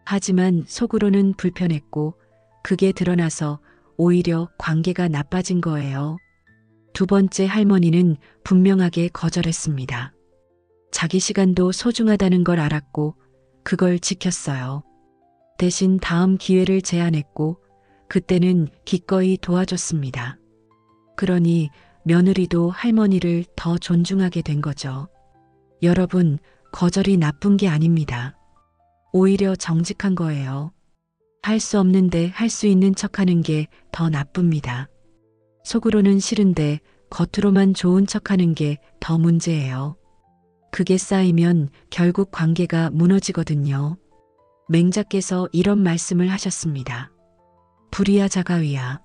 하지만 속으로는 불편했고 그게 드러나서 오히려 관계가 나빠진 거예요. 두 번째 할머니는 분명하게 거절했습니다. 자기 시간도 소중하다는 걸 알았고 그걸 지켰어요. 대신 다음 기회를 제안했고 그때는 기꺼이 도와줬습니다. 그러니 며느리도 할머니를 더 존중하게 된 거죠. 여러분, 거절이 나쁜 게 아닙니다. 오히려 정직한 거예요. 할 수 없는데 할 수 있는 척하는 게 더 나쁩니다. 속으로는 싫은데 겉으로만 좋은 척하는 게 더 문제예요. 그게 쌓이면 결국 관계가 무너지거든요. 맹자께서 이런 말씀을 하셨습니다. 불이야 자가위야.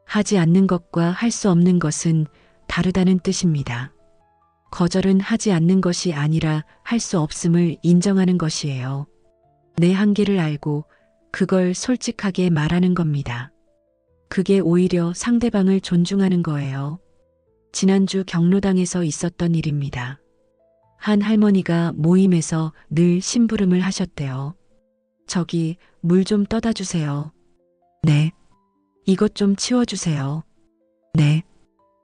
하지 않는 것과 할 수 없는 것은 다르다는 뜻입니다. 거절은 하지 않는 것이 아니라 할 수 없음을 인정하는 것이에요. 내 한계를 알고 그걸 솔직하게 말하는 겁니다. 그게 오히려 상대방을 존중하는 거예요. 지난주 경로당에서 있었던 일입니다. 한 할머니가 모임에서 늘 심부름을 하셨대요. 저기 물 좀 떠다 주세요. 네. 이것 좀 치워주세요. 네.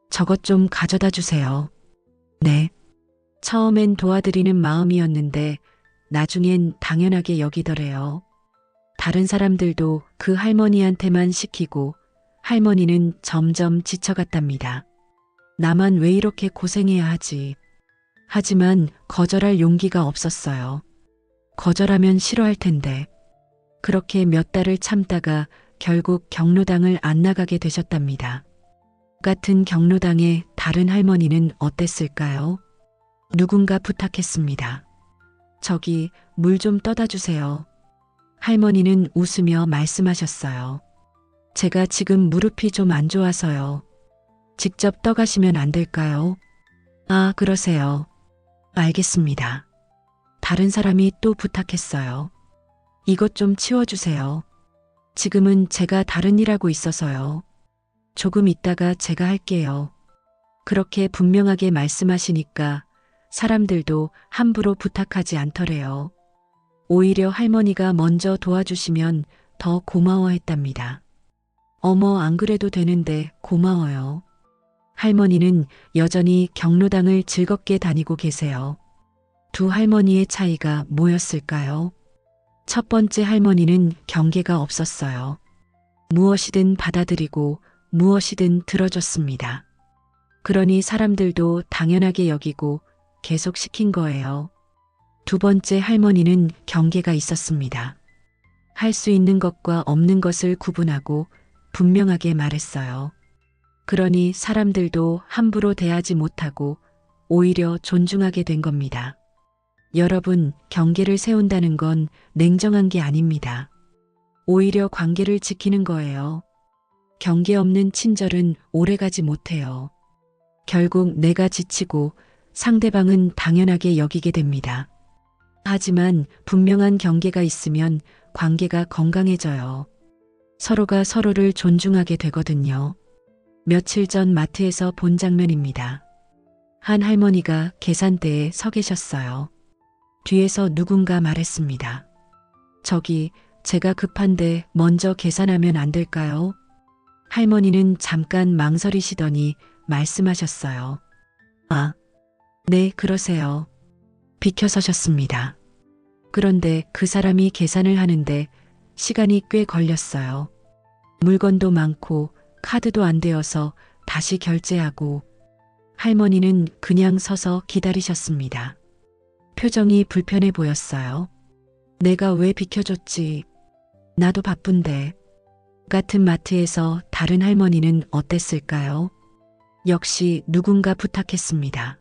저것 좀 가져다 주세요. 네. 처음엔 도와드리는 마음이었는데 나중엔 당연하게 여기더래요. 다른 사람들도 그 할머니한테만 시키고 할머니는 점점 지쳐갔답니다. 나만 왜 이렇게 고생해야 하지? 하지만 거절할 용기가 없었어요. 거절하면 싫어할 텐데. 그렇게 몇 달을 참다가 결국 경로당을 안 나가게 되셨답니다. 같은 경로당의 다른 할머니는 어땠을까요? 누군가 부탁했습니다. 저기 물 좀 떠다 주세요. 할머니는 웃으며 말씀하셨어요. 제가 지금 무릎이 좀 안 좋아서요. 직접 떠가시면 안 될까요? 아, 그러세요. 알겠습니다. 다른 사람이 또 부탁했어요. 이것 좀 치워주세요. 지금은 제가 다른 일하고 있어서요. 조금 있다가 제가 할게요. 그렇게 분명하게 말씀하시니까 사람들도 함부로 부탁하지 않더래요. 오히려 할머니가 먼저 도와주시면 더 고마워했답니다. 어머, 안 그래도 되는데 고마워요. 할머니는 여전히 경로당을 즐겁게 다니고 계세요. 두 할머니의 차이가 뭐였을까요? 첫 번째 할머니는 경계가 없었어요. 무엇이든 받아들이고 무엇이든 들어줬습니다. 그러니 사람들도 당연하게 여기고 계속 시킨 거예요. 두 번째 할머니는 경계가 있었습니다. 할 수 있는 것과 없는 것을 구분하고 분명하게 말했어요. 그러니 사람들도 함부로 대하지 못하고 오히려 존중하게 된 겁니다. 여러분, 경계를 세운다는 건 냉정한 게 아닙니다. 오히려 관계를 지키는 거예요. 경계 없는 친절은 오래가지 못해요. 결국 내가 지치고 상대방은 당연하게 여기게 됩니다. 하지만 분명한 경계가 있으면 관계가 건강해져요. 서로가 서로를 존중하게 되거든요. 며칠 전 마트에서 본 장면입니다. 한 할머니가 계산대에 서 계셨어요. 뒤에서 누군가 말했습니다. 저기, 제가 급한데 먼저 계산하면 안 될까요? 할머니는 잠깐 망설이시더니 말씀하셨어요. 아, 네, 그러세요. 비켜서셨습니다. 그런데 그 사람이 계산을 하는데 시간이 꽤 걸렸어요. 물건도 많고 카드도 안 되어서 다시 결제하고 할머니는 그냥 서서 기다리셨습니다. 표정이 불편해 보였어요. 내가 왜 비켜줬지? 나도 바쁜데. 같은 마트에서 다른 할머니는 어땠을까요? 역시 누군가 부탁했습니다.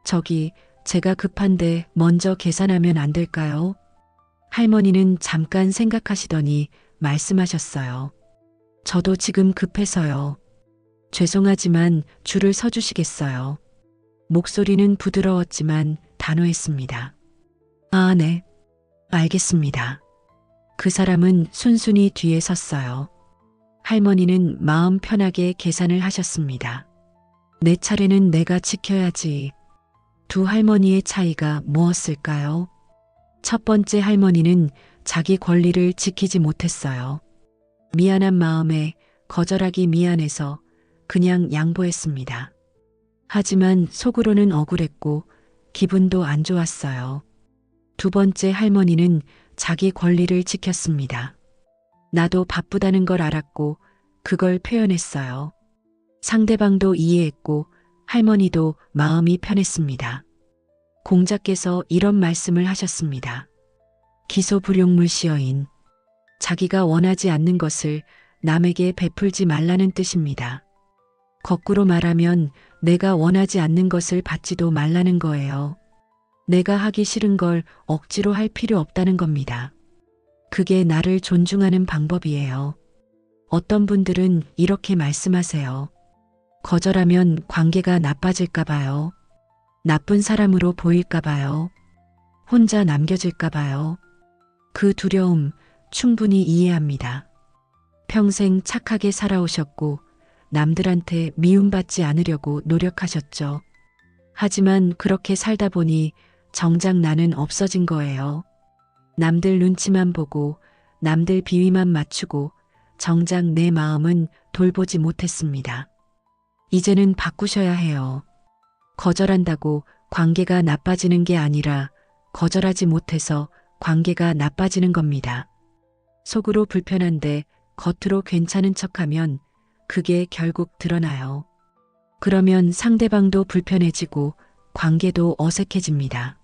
저기, 제가 급한데 먼저 계산하면 안 될까요? 할머니는 잠깐 생각하시더니 말씀하셨어요. 저도 지금 급해서요. 죄송하지만 줄을 서주시겠어요? 목소리는 부드러웠지만 단호했습니다. 아, 네. 알겠습니다. 그 사람은 순순히 뒤에 섰어요. 할머니는 마음 편하게 계산을 하셨습니다. 내 차례는 내가 지켜야지. 두 할머니의 차이가 무엇일까요? 첫 번째 할머니는 자기 권리를 지키지 못했어요. 미안한 마음에 거절하기 미안해서 그냥 양보했습니다. 하지만 속으로는 억울했고 기분도 안 좋았어요. 두 번째 할머니는 자기 권리를 지켰습니다. 나도 바쁘다는 걸 알았고 그걸 표현했어요. 상대방도 이해했고 할머니도 마음이 편했습니다. 공자께서 이런 말씀을 하셨습니다. 기소불용물시여인. 자기가 원하지 않는 것을 남에게 베풀지 말라는 뜻입니다. 거꾸로 말하면 내가 원하지 않는 것을 받지도 말라는 거예요. 내가 하기 싫은 걸 억지로 할 필요 없다는 겁니다. 그게 나를 존중하는 방법이에요. 어떤 분들은 이렇게 말씀하세요. 거절하면 관계가 나빠질까 봐요. 나쁜 사람으로 보일까 봐요. 혼자 남겨질까 봐요. 그 두려움 충분히 이해합니다. 평생 착하게 살아오셨고 남들한테 미움받지 않으려고 노력하셨죠. 하지만 그렇게 살다 보니 정작 나는 없어진 거예요. 남들 눈치만 보고 남들 비위만 맞추고 정작 내 마음은 돌보지 못했습니다. 이제는 바꾸셔야 해요. 거절한다고 관계가 나빠지는 게 아니라 거절하지 못해서 관계가 나빠지는 겁니다. 속으로 불편한데 겉으로 괜찮은 척하면 그게 결국 드러나요. 그러면 상대방도 불편해지고 관계도 어색해집니다.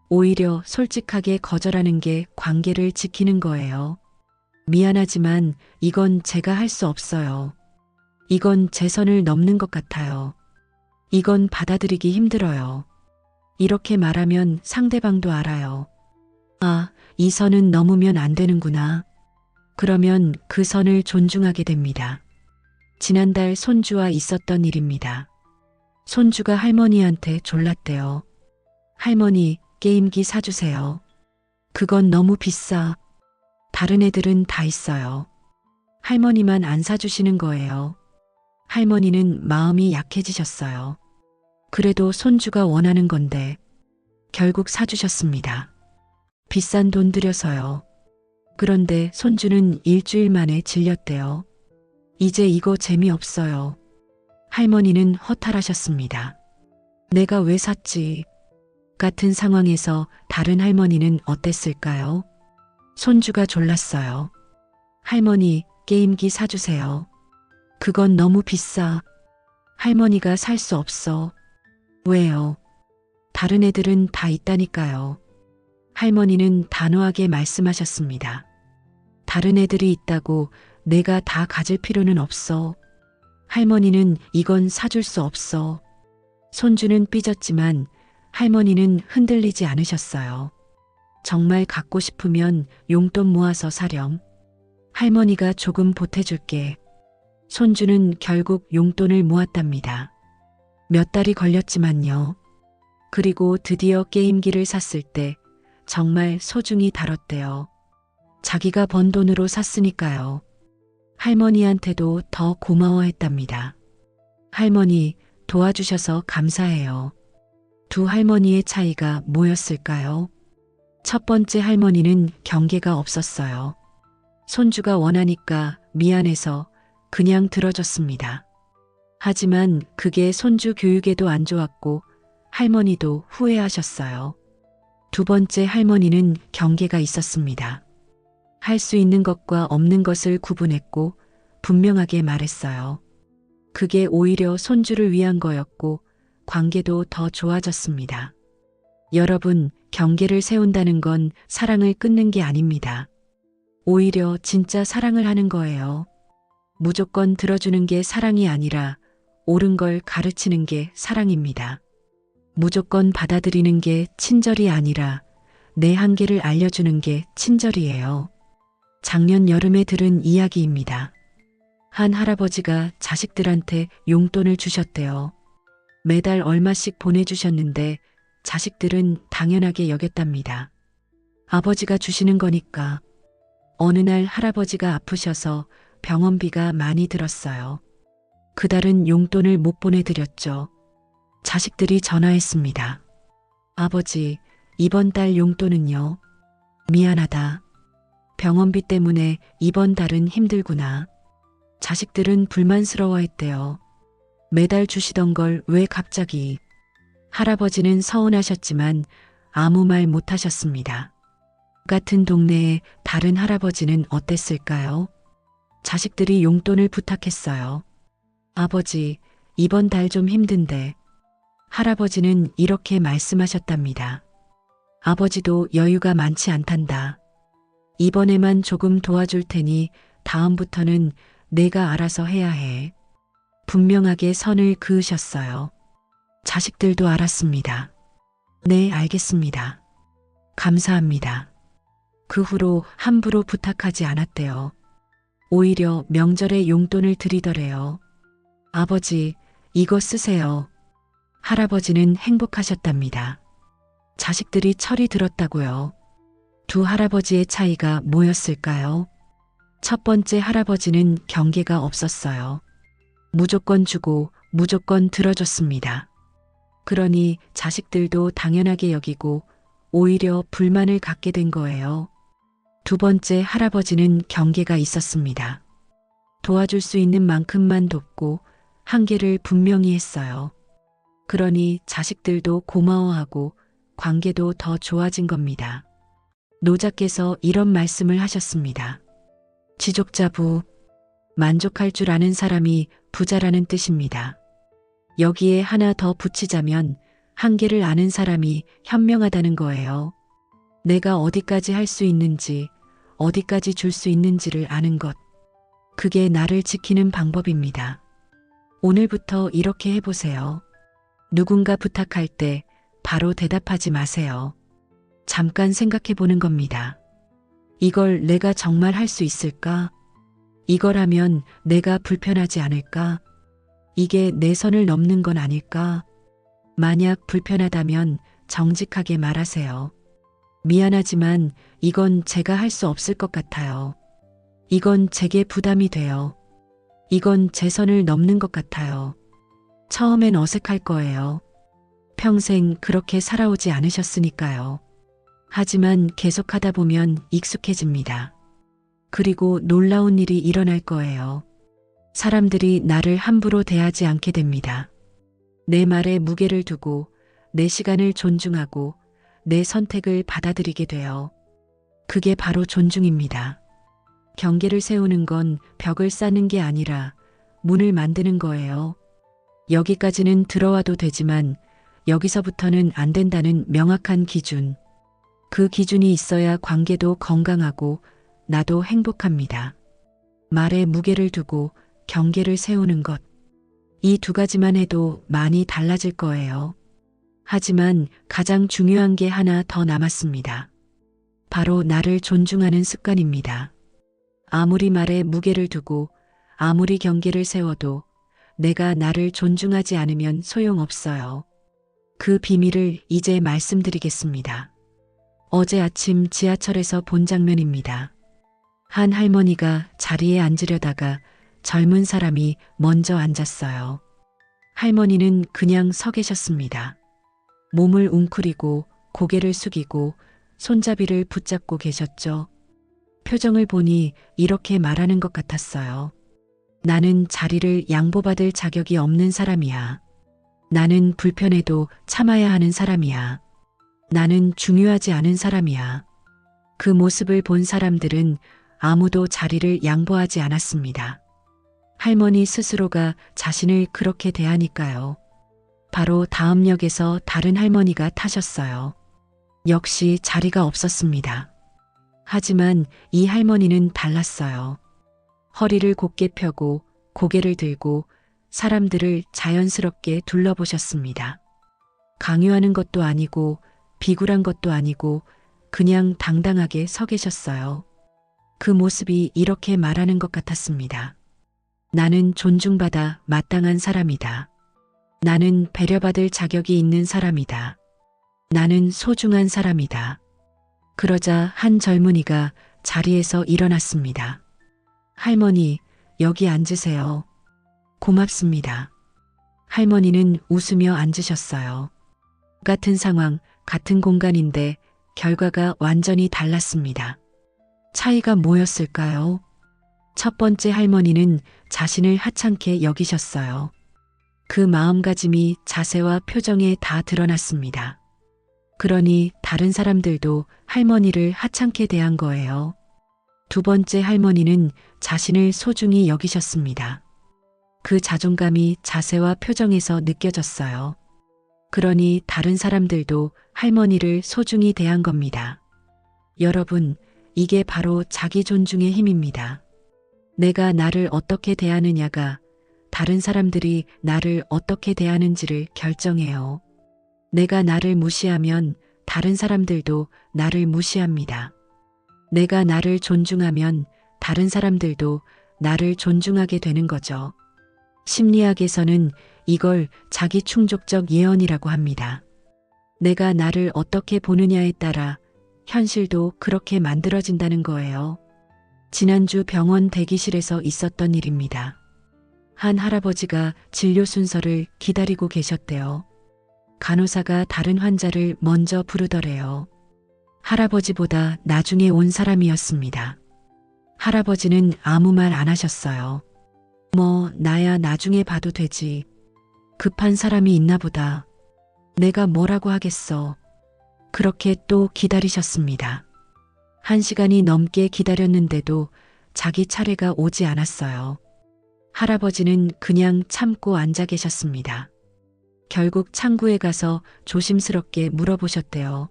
오히려 솔직하게 거절하는 게 관계를 지키는 거예요. 미안하지만 이건 제가 할 수 없어요. 이건 제 선을 넘는 것 같아요. 이건 받아들이기 힘들어요. 이렇게 말하면 상대방도 알아요. 아, 이 선은 넘으면 안 되는구나. 그러면 그 선을 존중하게 됩니다. 지난달 손주와 있었던 일입니다. 손주가 할머니한테 졸랐대요. 할머니, 게임기 사주세요. 그건 너무 비싸. 다른 애들은 다 있어요. 할머니만 안 사주시는 거예요. 할머니는 마음이 약해지셨어요. 그래도 손주가 원하는 건데 결국 사주셨습니다. 비싼 돈 들여서요. 그런데 손주는 일주일 만에 질렸대요. 이제 이거 재미없어요. 할머니는 허탈하셨습니다. 내가 왜 샀지? 같은 상황에서 다른 할머니는 어땠을까요? 손주가 졸랐어요. 할머니, 게임기 사주세요. 그건 너무 비싸. 할머니가 살 수 없어. 왜요? 다른 애들은 다 있다니까요. 할머니는 단호하게 말씀하셨습니다. 다른 애들이 있다고 내가 다 가질 필요는 없어. 할머니는 이건 사줄 수 없어. 손주는 삐졌지만 할머니는 흔들리지 않으셨어요. 정말 갖고 싶으면 용돈 모아서 사렴. 할머니가 조금 보태줄게. 손주는 결국 용돈을 모았답니다. 몇 달이 걸렸지만요. 그리고 드디어 게임기를 샀을 때 정말 소중히 다뤘대요. 자기가 번 돈으로 샀으니까요. 할머니한테도 더 고마워했답니다. 할머니, 도와주셔서 감사해요. 두 할머니의 차이가 뭐였을까요? 첫 번째 할머니는 경계가 없었어요. 손주가 원하니까 미안해서 그냥 들어줬습니다. 하지만 그게 손주 교육에도 안 좋았고 할머니도 후회하셨어요. 두 번째 할머니는 경계가 있었습니다. 할 수 있는 것과 없는 것을 구분했고 분명하게 말했어요. 그게 오히려 손주를 위한 거였고 관계도 더 좋아졌습니다. 여러분, 경계를 세운다는 건 사랑을 끊는 게 아닙니다. 오히려 진짜 사랑을 하는 거예요. 무조건 들어주는 게 사랑이 아니라 옳은 걸 가르치는 게 사랑입니다. 무조건 받아들이는 게 친절이 아니라 내 한계를 알려주는 게 친절이에요. 작년 여름에 들은 이야기입니다. 한 할아버지가 자식들한테 용돈을 주셨대요. 매달 얼마씩 보내주셨는데 자식들은 당연하게 여겼답니다. 아버지가 주시는 거니까. 어느 날 할아버지가 아프셔서 병원비가 많이 들었어요. 그달은 용돈을 못 보내드렸죠. 자식들이 전화했습니다. 아버지, 이번 달 용돈은요? 미안하다. 병원비 때문에 이번 달은 힘들구나. 자식들은 불만스러워했대요. 매달 주시던 걸 왜 갑자기. 할아버지는 서운하셨지만 아무 말 못하셨습니다. 같은 동네에 다른 할아버지는 어땠을까요? 자식들이 용돈을 부탁했어요. 아버지, 이번 달 좀 힘든데. 할아버지는 이렇게 말씀하셨답니다. 아버지도 여유가 많지 않단다. 이번에만 조금 도와줄 테니 다음부터는 내가 알아서 해야 해. 분명하게 선을 그으셨어요. 자식들도 알았습니다. 네, 알겠습니다. 감사합니다. 그 후로 함부로 부탁하지 않았대요. 오히려 명절에 용돈을 드리더래요. 아버지, 이거 쓰세요. 할아버지는 행복하셨답니다. 자식들이 철이 들었다고요. 두 할아버지의 차이가 뭐였을까요? 첫 번째 할아버지는 경계가 없었어요. 무조건 주고 무조건 들어줬습니다. 그러니 자식들도 당연하게 여기고 오히려 불만을 갖게 된 거예요. 두 번째 할아버지는 경계가 있었습니다. 도와줄 수 있는 만큼만 돕고 한계를 분명히 했어요. 그러니 자식들도 고마워하고 관계도 더 좋아진 겁니다. 노자께서 이런 말씀을 하셨습니다. 지족자부, 만족할 줄 아는 사람이 부자라는 뜻입니다. 여기에 하나 더 붙이자면 한계를 아는 사람이 현명하다는 거예요. 내가 어디까지 할 수 있는지, 어디까지 줄 수 있는지를 아는 것. 그게 나를 지키는 방법입니다. 오늘부터 이렇게 해보세요. 누군가 부탁할 때 바로 대답하지 마세요. 잠깐 생각해 보는 겁니다. 이걸 내가 정말 할 수 있을까? 이걸 하면 내가 불편하지 않을까? 이게 내 선을 넘는 건 아닐까? 만약 불편하다면 정직하게 말하세요. 미안하지만 이건 제가 할 수 없을 것 같아요. 이건 제게 부담이 돼요. 이건 제 선을 넘는 것 같아요. 처음엔 어색할 거예요. 평생 그렇게 살아오지 않으셨으니까요. 하지만 계속하다 보면 익숙해집니다. 그리고 놀라운 일이 일어날 거예요. 사람들이 나를 함부로 대하지 않게 됩니다. 내 말에 무게를 두고 내 시간을 존중하고 내 선택을 받아들이게 돼요. 그게 바로 존중입니다. 경계를 세우는 건 벽을 쌓는 게 아니라 문을 만드는 거예요. 여기까지는 들어와도 되지만 여기서부터는 안 된다는 명확한 기준. 그 기준이 있어야 관계도 건강하고 나도 행복합니다. 말에 무게를 두고 경계를 세우는 것. 이 두 가지만 해도 많이 달라질 거예요. 하지만 가장 중요한 게 하나 더 남았습니다. 바로 나를 존중하는 습관입니다. 아무리 말에 무게를 두고 아무리 경계를 세워도 내가 나를 존중하지 않으면 소용없어요. 그 비밀을 이제 말씀드리겠습니다. 어제 아침 지하철에서 본 장면입니다. 한 할머니가 자리에 앉으려다가 젊은 사람이 먼저 앉았어요. 할머니는 그냥 서 계셨습니다. 몸을 웅크리고 고개를 숙이고 손잡이를 붙잡고 계셨죠. 표정을 보니 이렇게 말하는 것 같았어요. 나는 자리를 양보받을 자격이 없는 사람이야. 나는 불편해도 참아야 하는 사람이야. 나는 중요하지 않은 사람이야. 그 모습을 본 사람들은 아무도 자리를 양보하지 않았습니다. 할머니 스스로가 자신을 그렇게 대하니까요. 바로 다음 역에서 다른 할머니가 타셨어요. 역시 자리가 없었습니다. 하지만 이 할머니는 달랐어요. 허리를 곧게 펴고 고개를 들고 사람들을 자연스럽게 둘러보셨습니다. 강요하는 것도 아니고 비굴한 것도 아니고 그냥 당당하게 서 계셨어요. 그 모습이 이렇게 말하는 것 같았습니다. 나는 존중받아 마땅한 사람이다. 나는 배려받을 자격이 있는 사람이다. 나는 소중한 사람이다. 그러자 한 젊은이가 자리에서 일어났습니다. 할머니, 여기 앉으세요. 고맙습니다. 할머니는 웃으며 앉으셨어요. 같은 상황, 같은 공간인데 결과가 완전히 달랐습니다. 차이가 뭐였을까요? 첫 번째 할머니는 자신을 하찮게 여기셨어요. 그 마음가짐이 자세와 표정에 다 드러났습니다. 그러니 다른 사람들도 할머니를 하찮게 대한 거예요. 두 번째 할머니는 자신을 소중히 여기셨습니다. 그 자존감이 자세와 표정에서 느껴졌어요. 그러니 다른 사람들도 할머니를 소중히 대한 겁니다. 여러분, 이게 바로 자기 존중의 힘입니다. 내가 나를 어떻게 대하느냐가 다른 사람들이 나를 어떻게 대하는지를 결정해요. 내가 나를 무시하면 다른 사람들도 나를 무시합니다. 내가 나를 존중하면 다른 사람들도 나를 존중하게 되는 거죠. 심리학에서는 이걸 자기 충족적 예언이라고 합니다. 내가 나를 어떻게 보느냐에 따라 현실도 그렇게 만들어진다는 거예요. 지난주 병원 대기실에서 있었던 일입니다. 한 할아버지가 진료 순서를 기다리고 계셨대요. 간호사가 다른 환자를 먼저 부르더래요. 할아버지보다 나중에 온 사람이었습니다. 할아버지는 아무 말 안 하셨어요. 뭐, 나야 나중에 봐도 되지. 급한 사람이 있나 보다. 내가 뭐라고 하겠어. 그렇게 또 기다리셨습니다. 1시간이 넘게 기다렸는데도 자기 차례가 오지 않았어요. 할아버지는 그냥 참고 앉아 계셨습니다. 결국 창구에 가서 조심스럽게 물어보셨대요.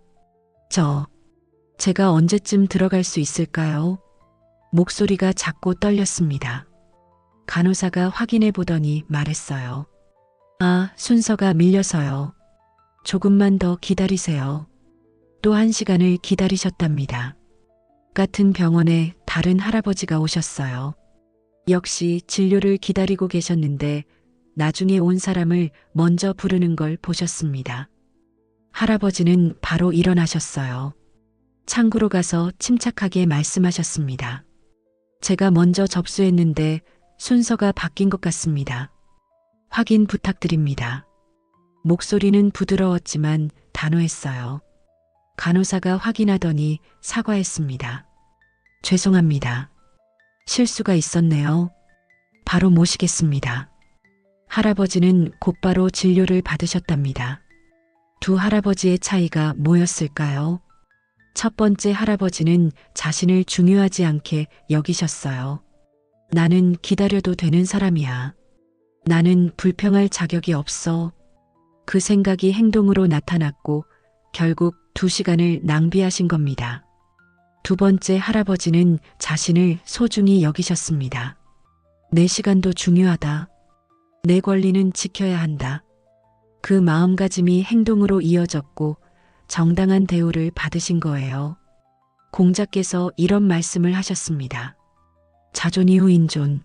제가 언제쯤 들어갈 수 있을까요? 목소리가 작고 떨렸습니다. 간호사가 확인해 보더니 말했어요. 아, 순서가 밀려서요. 조금만 더 기다리세요. 또 1시간을 기다리셨답니다. 같은 병원에 다른 할아버지가 오셨어요. 역시 진료를 기다리고 계셨는데 나중에 온 사람을 먼저 부르는 걸 보셨습니다. 할아버지는 바로 일어나셨어요. 창구로 가서 침착하게 말씀하셨습니다. 제가 먼저 접수했는데 순서가 바뀐 것 같습니다. 확인 부탁드립니다. 목소리는 부드러웠지만 단호했어요. 간호사가 확인하더니 사과했습니다. 죄송합니다. 실수가 있었네요. 바로 모시겠습니다. 할아버지는 곧바로 진료를 받으셨답니다. 두 할아버지의 차이가 뭐였을까요? 첫 번째 할아버지는 자신을 중요하지 않게 여기셨어요. 나는 기다려도 되는 사람이야. 나는 불평할 자격이 없어. 그 생각이 행동으로 나타났고 결국 2시간을 낭비하신 겁니다. 두 번째 할아버지는 자신을 소중히 여기셨습니다. 내 시간도 중요하다. 내 권리는 지켜야 한다. 그 마음가짐이 행동으로 이어졌고 정당한 대우를 받으신 거예요. 공자께서 이런 말씀을 하셨습니다. 자존 이후 인존.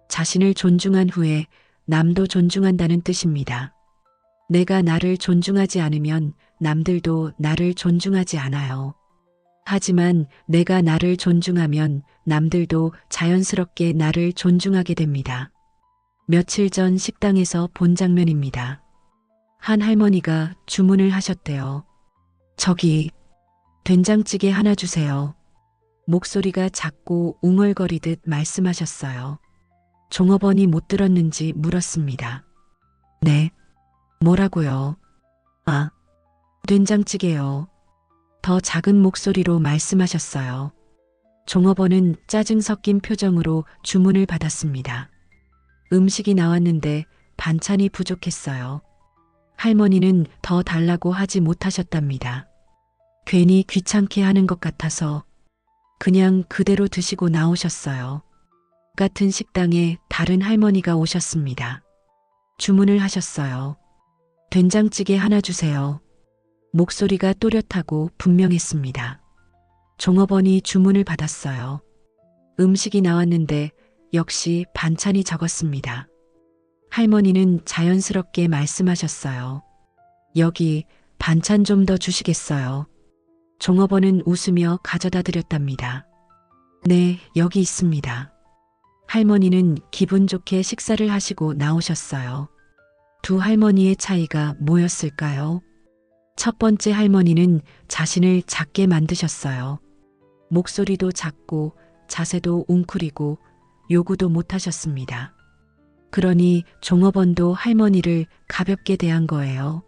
자신을 존중한 후에 남도 존중한다는 뜻입니다. 내가 나를 존중하지 않으면 남들도 나를 존중하지 않아요. 하지만 내가 나를 존중하면 남들도 자연스럽게 나를 존중하게 됩니다. 며칠 전 식당에서 본 장면입니다. 한 할머니가 주문을 하셨대요. 저기, 된장찌개 하나 주세요. 목소리가 작고 웅얼거리듯 말씀하셨어요. 종업원이 못 들었는지 물었습니다. 네. 뭐라고요? 아, 된장찌개요. 더 작은 목소리로 말씀하셨어요. 종업원은 짜증 섞인 표정으로 주문을 받았습니다. 음식이 나왔는데 반찬이 부족했어요. 할머니는 더 달라고 하지 못하셨답니다. 괜히 귀찮게 하는 것 같아서. 그냥 그대로 드시고 나오셨어요. 같은 식당에 다른 할머니가 오셨습니다. 주문을 하셨어요. 된장찌개 하나 주세요. 목소리가 또렷하고 분명했습니다. 종업원이 주문을 받았어요. 음식이 나왔는데 역시 반찬이 적었습니다. 할머니는 자연스럽게 말씀하셨어요. 여기 반찬 좀 더 주시겠어요? 종업원은 웃으며 가져다 드렸답니다. 네, 여기 있습니다. 할머니는 기분 좋게 식사를 하시고 나오셨어요. 두 할머니의 차이가 뭐였을까요? 첫 번째 할머니는 자신을 작게 만드셨어요. 목소리도 작고 자세도 웅크리고 요구도 못하셨습니다. 그러니 종업원도 할머니를 가볍게 대한 거예요.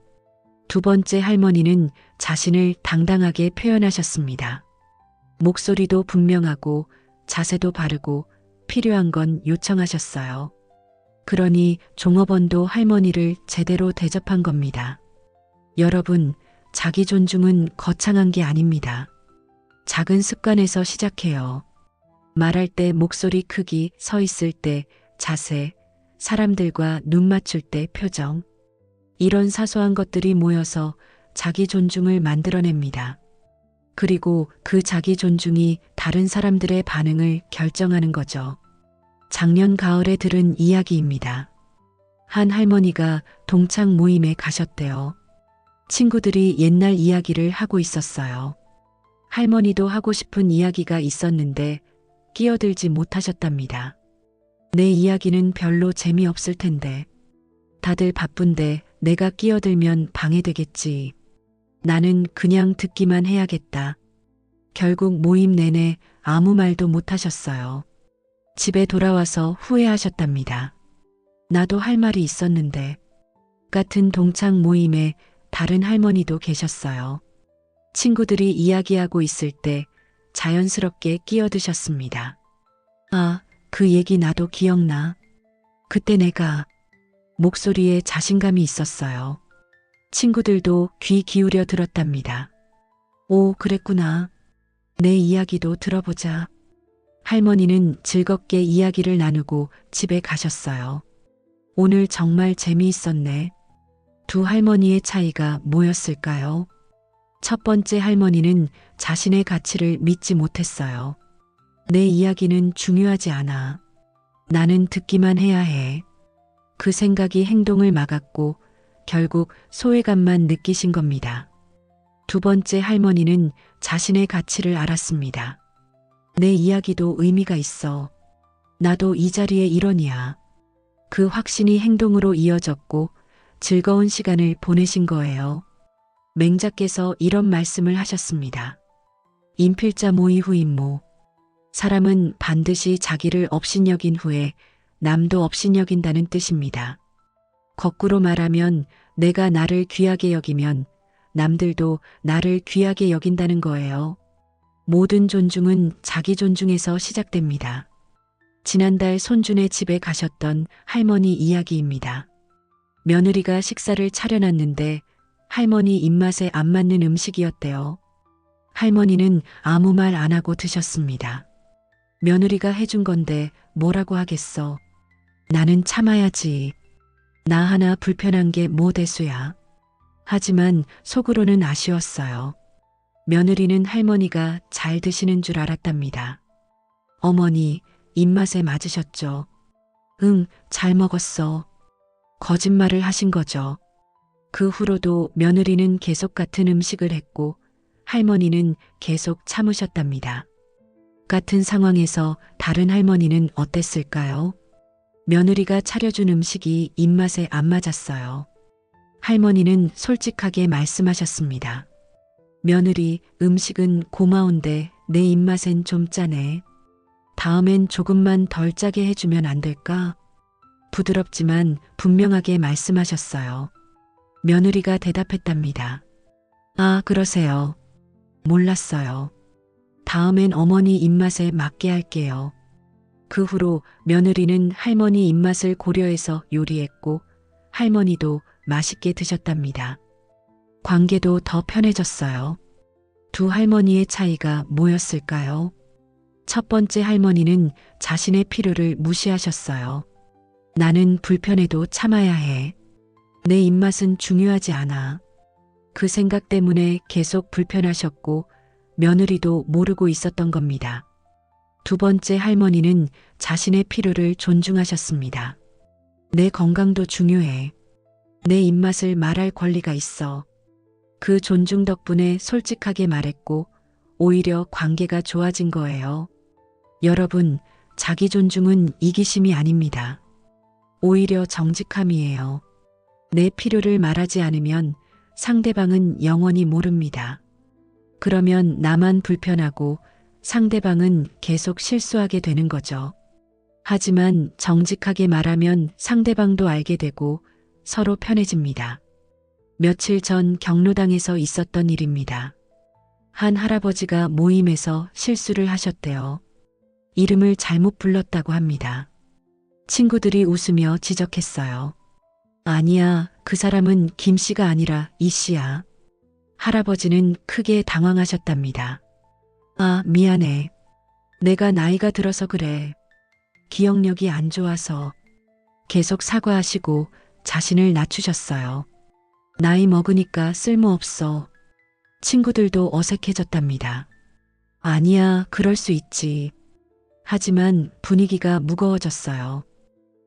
두 번째 할머니는 자신을 당당하게 표현하셨습니다. 목소리도 분명하고 자세도 바르고 필요한 건 요청하셨어요. 그러니 종업원도 할머니를 제대로 대접한 겁니다. 여러분, 자기 존중은 거창한 게 아닙니다. 작은 습관에서 시작해요. 말할 때 목소리 크기, 서 있을 때 자세, 사람들과 눈 맞출 때 표정. 이런 사소한 것들이 모여서 자기 존중을 만들어냅니다. 그리고 그 자기 존중이 다른 사람들의 반응을 결정하는 거죠. 작년 가을에 들은 이야기입니다. 한 할머니가 동창 모임에 가셨대요. 친구들이 옛날 이야기를 하고 있었어요. 할머니도 하고 싶은 이야기가 있었는데 끼어들지 못하셨답니다. 내 이야기는 별로 재미없을 텐데. 다들 바쁜데 내가 끼어들면 방해되겠지. 나는 그냥 듣기만 해야겠다. 결국 모임 내내 아무 말도 못하셨어요. 집에 돌아와서 후회하셨답니다. 나도 할 말이 있었는데. 같은 동창 모임에 다른 할머니도 계셨어요. 친구들이 이야기하고 있을 때 자연스럽게 끼어드셨습니다. 아, 그 얘기 나도 기억나. 그때 내가. 목소리에 자신감이 있었어요. 친구들도 귀 기울여 들었답니다. 오, 그랬구나. 내 이야기도 들어보자. 할머니는 즐겁게 이야기를 나누고 집에 가셨어요. 오늘 정말 재미있었네. 두 할머니의 차이가 뭐였을까요? 첫 번째 할머니는 자신의 가치를 믿지 못했어요. 내 이야기는 중요하지 않아. 나는 듣기만 해야 해. 그 생각이 행동을 막았고 결국 소외감만 느끼신 겁니다. 두 번째 할머니는 자신의 가치를 알았습니다. 내 이야기도 의미가 있어. 나도 이 자리의 일원이야. 그 확신이 행동으로 이어졌고 즐거운 시간을 보내신 거예요. 맹자께서 이런 말씀을 하셨습니다. 인필자 모이후 인모. 사람은 반드시 자기를 업신여긴 후에 남도 업신여긴다는 뜻입니다. 거꾸로 말하면 내가 나를 귀하게 여기면 남들도 나를 귀하게 여긴다는 거예요. 모든 존중은 자기 존중에서 시작됩니다. 지난달 손준의 집에 가셨던 할머니 이야기입니다. 며느리가 식사를 차려놨는데 할머니 입맛에 안 맞는 음식이었대요. 할머니는 아무 말 안 하고 드셨습니다. 며느리가 해준 건데 뭐라고 하겠어. 나는 참아야지. 나 하나 불편한 게 뭐 대수야. 하지만 속으로는 아쉬웠어요. 며느리는 할머니가 잘 드시는 줄 알았답니다. 어머니, 입맛에 맞으셨죠? 응, 잘 먹었어. 거짓말을 하신 거죠. 그 후로도 며느리는 계속 같은 음식을 했고 할머니는 계속 참으셨답니다. 같은 상황에서 다른 할머니는 어땠을까요? 며느리가 차려준 음식이 입맛에 안 맞았어요. 할머니는 솔직하게 말씀하셨습니다. 며느리, 음식은 고마운데 내 입맛엔 좀 짜네. 다음엔 조금만 덜 짜게 해주면 안 될까? 부드럽지만 분명하게 말씀하셨어요. 며느리가 대답했답니다. 아, 그러세요. 몰랐어요. 다음엔 어머니 입맛에 맞게 할게요. 그 후로 며느리는 할머니 입맛을 고려해서 요리했고 할머니도 맛있게 드셨답니다. 관계도 더 편해졌어요. 두 할머니의 차이가 뭐였을까요? 첫 번째 할머니는 자신의 필요를 무시하셨어요. 나는 불편해도 참아야 해. 내 입맛은 중요하지 않아. 그 생각 때문에 계속 불편하셨고 며느리도 모르고 있었던 겁니다. 두 번째 할머니는 자신의 필요를 존중하셨습니다. 내 건강도 중요해. 내 입맛을 말할 권리가 있어. 그 존중 덕분에 솔직하게 말했고 오히려 관계가 좋아진 거예요. 여러분, 자기 존중은 이기심이 아닙니다. 오히려 정직함이에요. 내 필요를 말하지 않으면 상대방은 영원히 모릅니다. 그러면 나만 불편하고 상대방은 계속 실수하게 되는 거죠. 하지만 정직하게 말하면 상대방도 알게 되고 서로 편해집니다. 며칠 전 경로당에서 있었던 일입니다. 한 할아버지가 모임에서 실수를 하셨대요. 이름을 잘못 불렀다고 합니다. 친구들이 웃으며 지적했어요. 아니야, 그 사람은 김 씨가 아니라 이 씨야. 할아버지는 크게 당황하셨답니다. 아, 미안해. 내가 나이가 들어서 그래. 기억력이 안 좋아서. 계속 사과하시고 자신을 낮추셨어요. 나이 먹으니까 쓸모없어. 친구들도 어색해졌답니다. 아니야, 그럴 수 있지. 하지만 분위기가 무거워졌어요.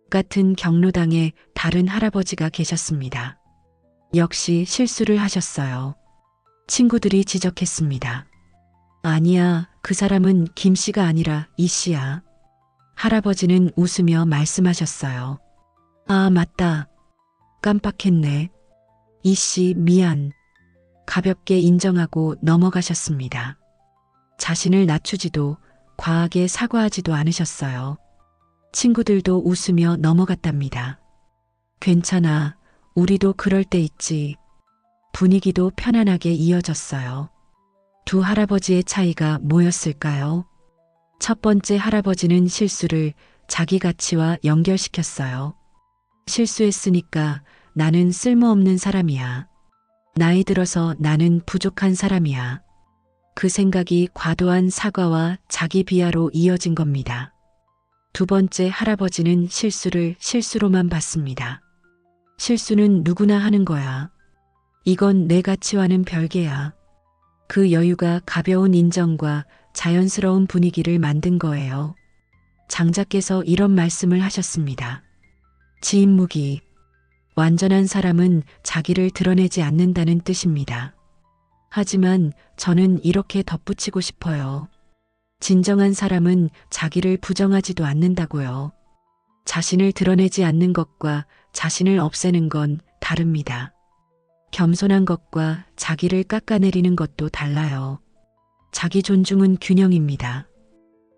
같은 경로당에 다른 할아버지가 계셨습니다. 역시 실수를 하셨어요. 친구들이 지적했습니다. 아니야, 그 사람은 김 씨가 아니라 이 씨야. 할아버지는 웃으며 말씀하셨어요. 아, 맞다. 깜빡했네. 이 씨, 미안. 가볍게 인정하고 넘어가셨습니다. 자신을 낮추지도 과하게 사과하지도 않으셨어요. 친구들도 웃으며 넘어갔답니다. 괜찮아. 우리도 그럴 때 있지. 분위기도 편안하게 이어졌어요. 두 할아버지의 차이가 뭐였을까요? 첫 번째 할아버지는 실수를 자기 가치와 연결시켰어요. 실수했으니까 나는 쓸모없는 사람이야. 나이 들어서 나는 부족한 사람이야. 그 생각이 과도한 사과와 자기 비하로 이어진 겁니다. 두 번째 할아버지는 실수를 실수로만 봤습니다. 실수는 누구나 하는 거야. 이건 내 가치와는 별개야. 그 여유가 가벼운 인정과 자연스러운 분위기를 만든 거예요. 장자께서 이런 말씀을 하셨습니다. 지인무기. 완전한 사람은 자기를 드러내지 않는다는 뜻입니다. 하지만 저는 이렇게 덧붙이고 싶어요. 진정한 사람은 자기를 부정하지도 않는다고요. 자신을 드러내지 않는 것과 자신을 없애는 건 다릅니다. 겸손한 것과 자기를 깎아내리는 것도 달라요. 자기 존중은 균형입니다.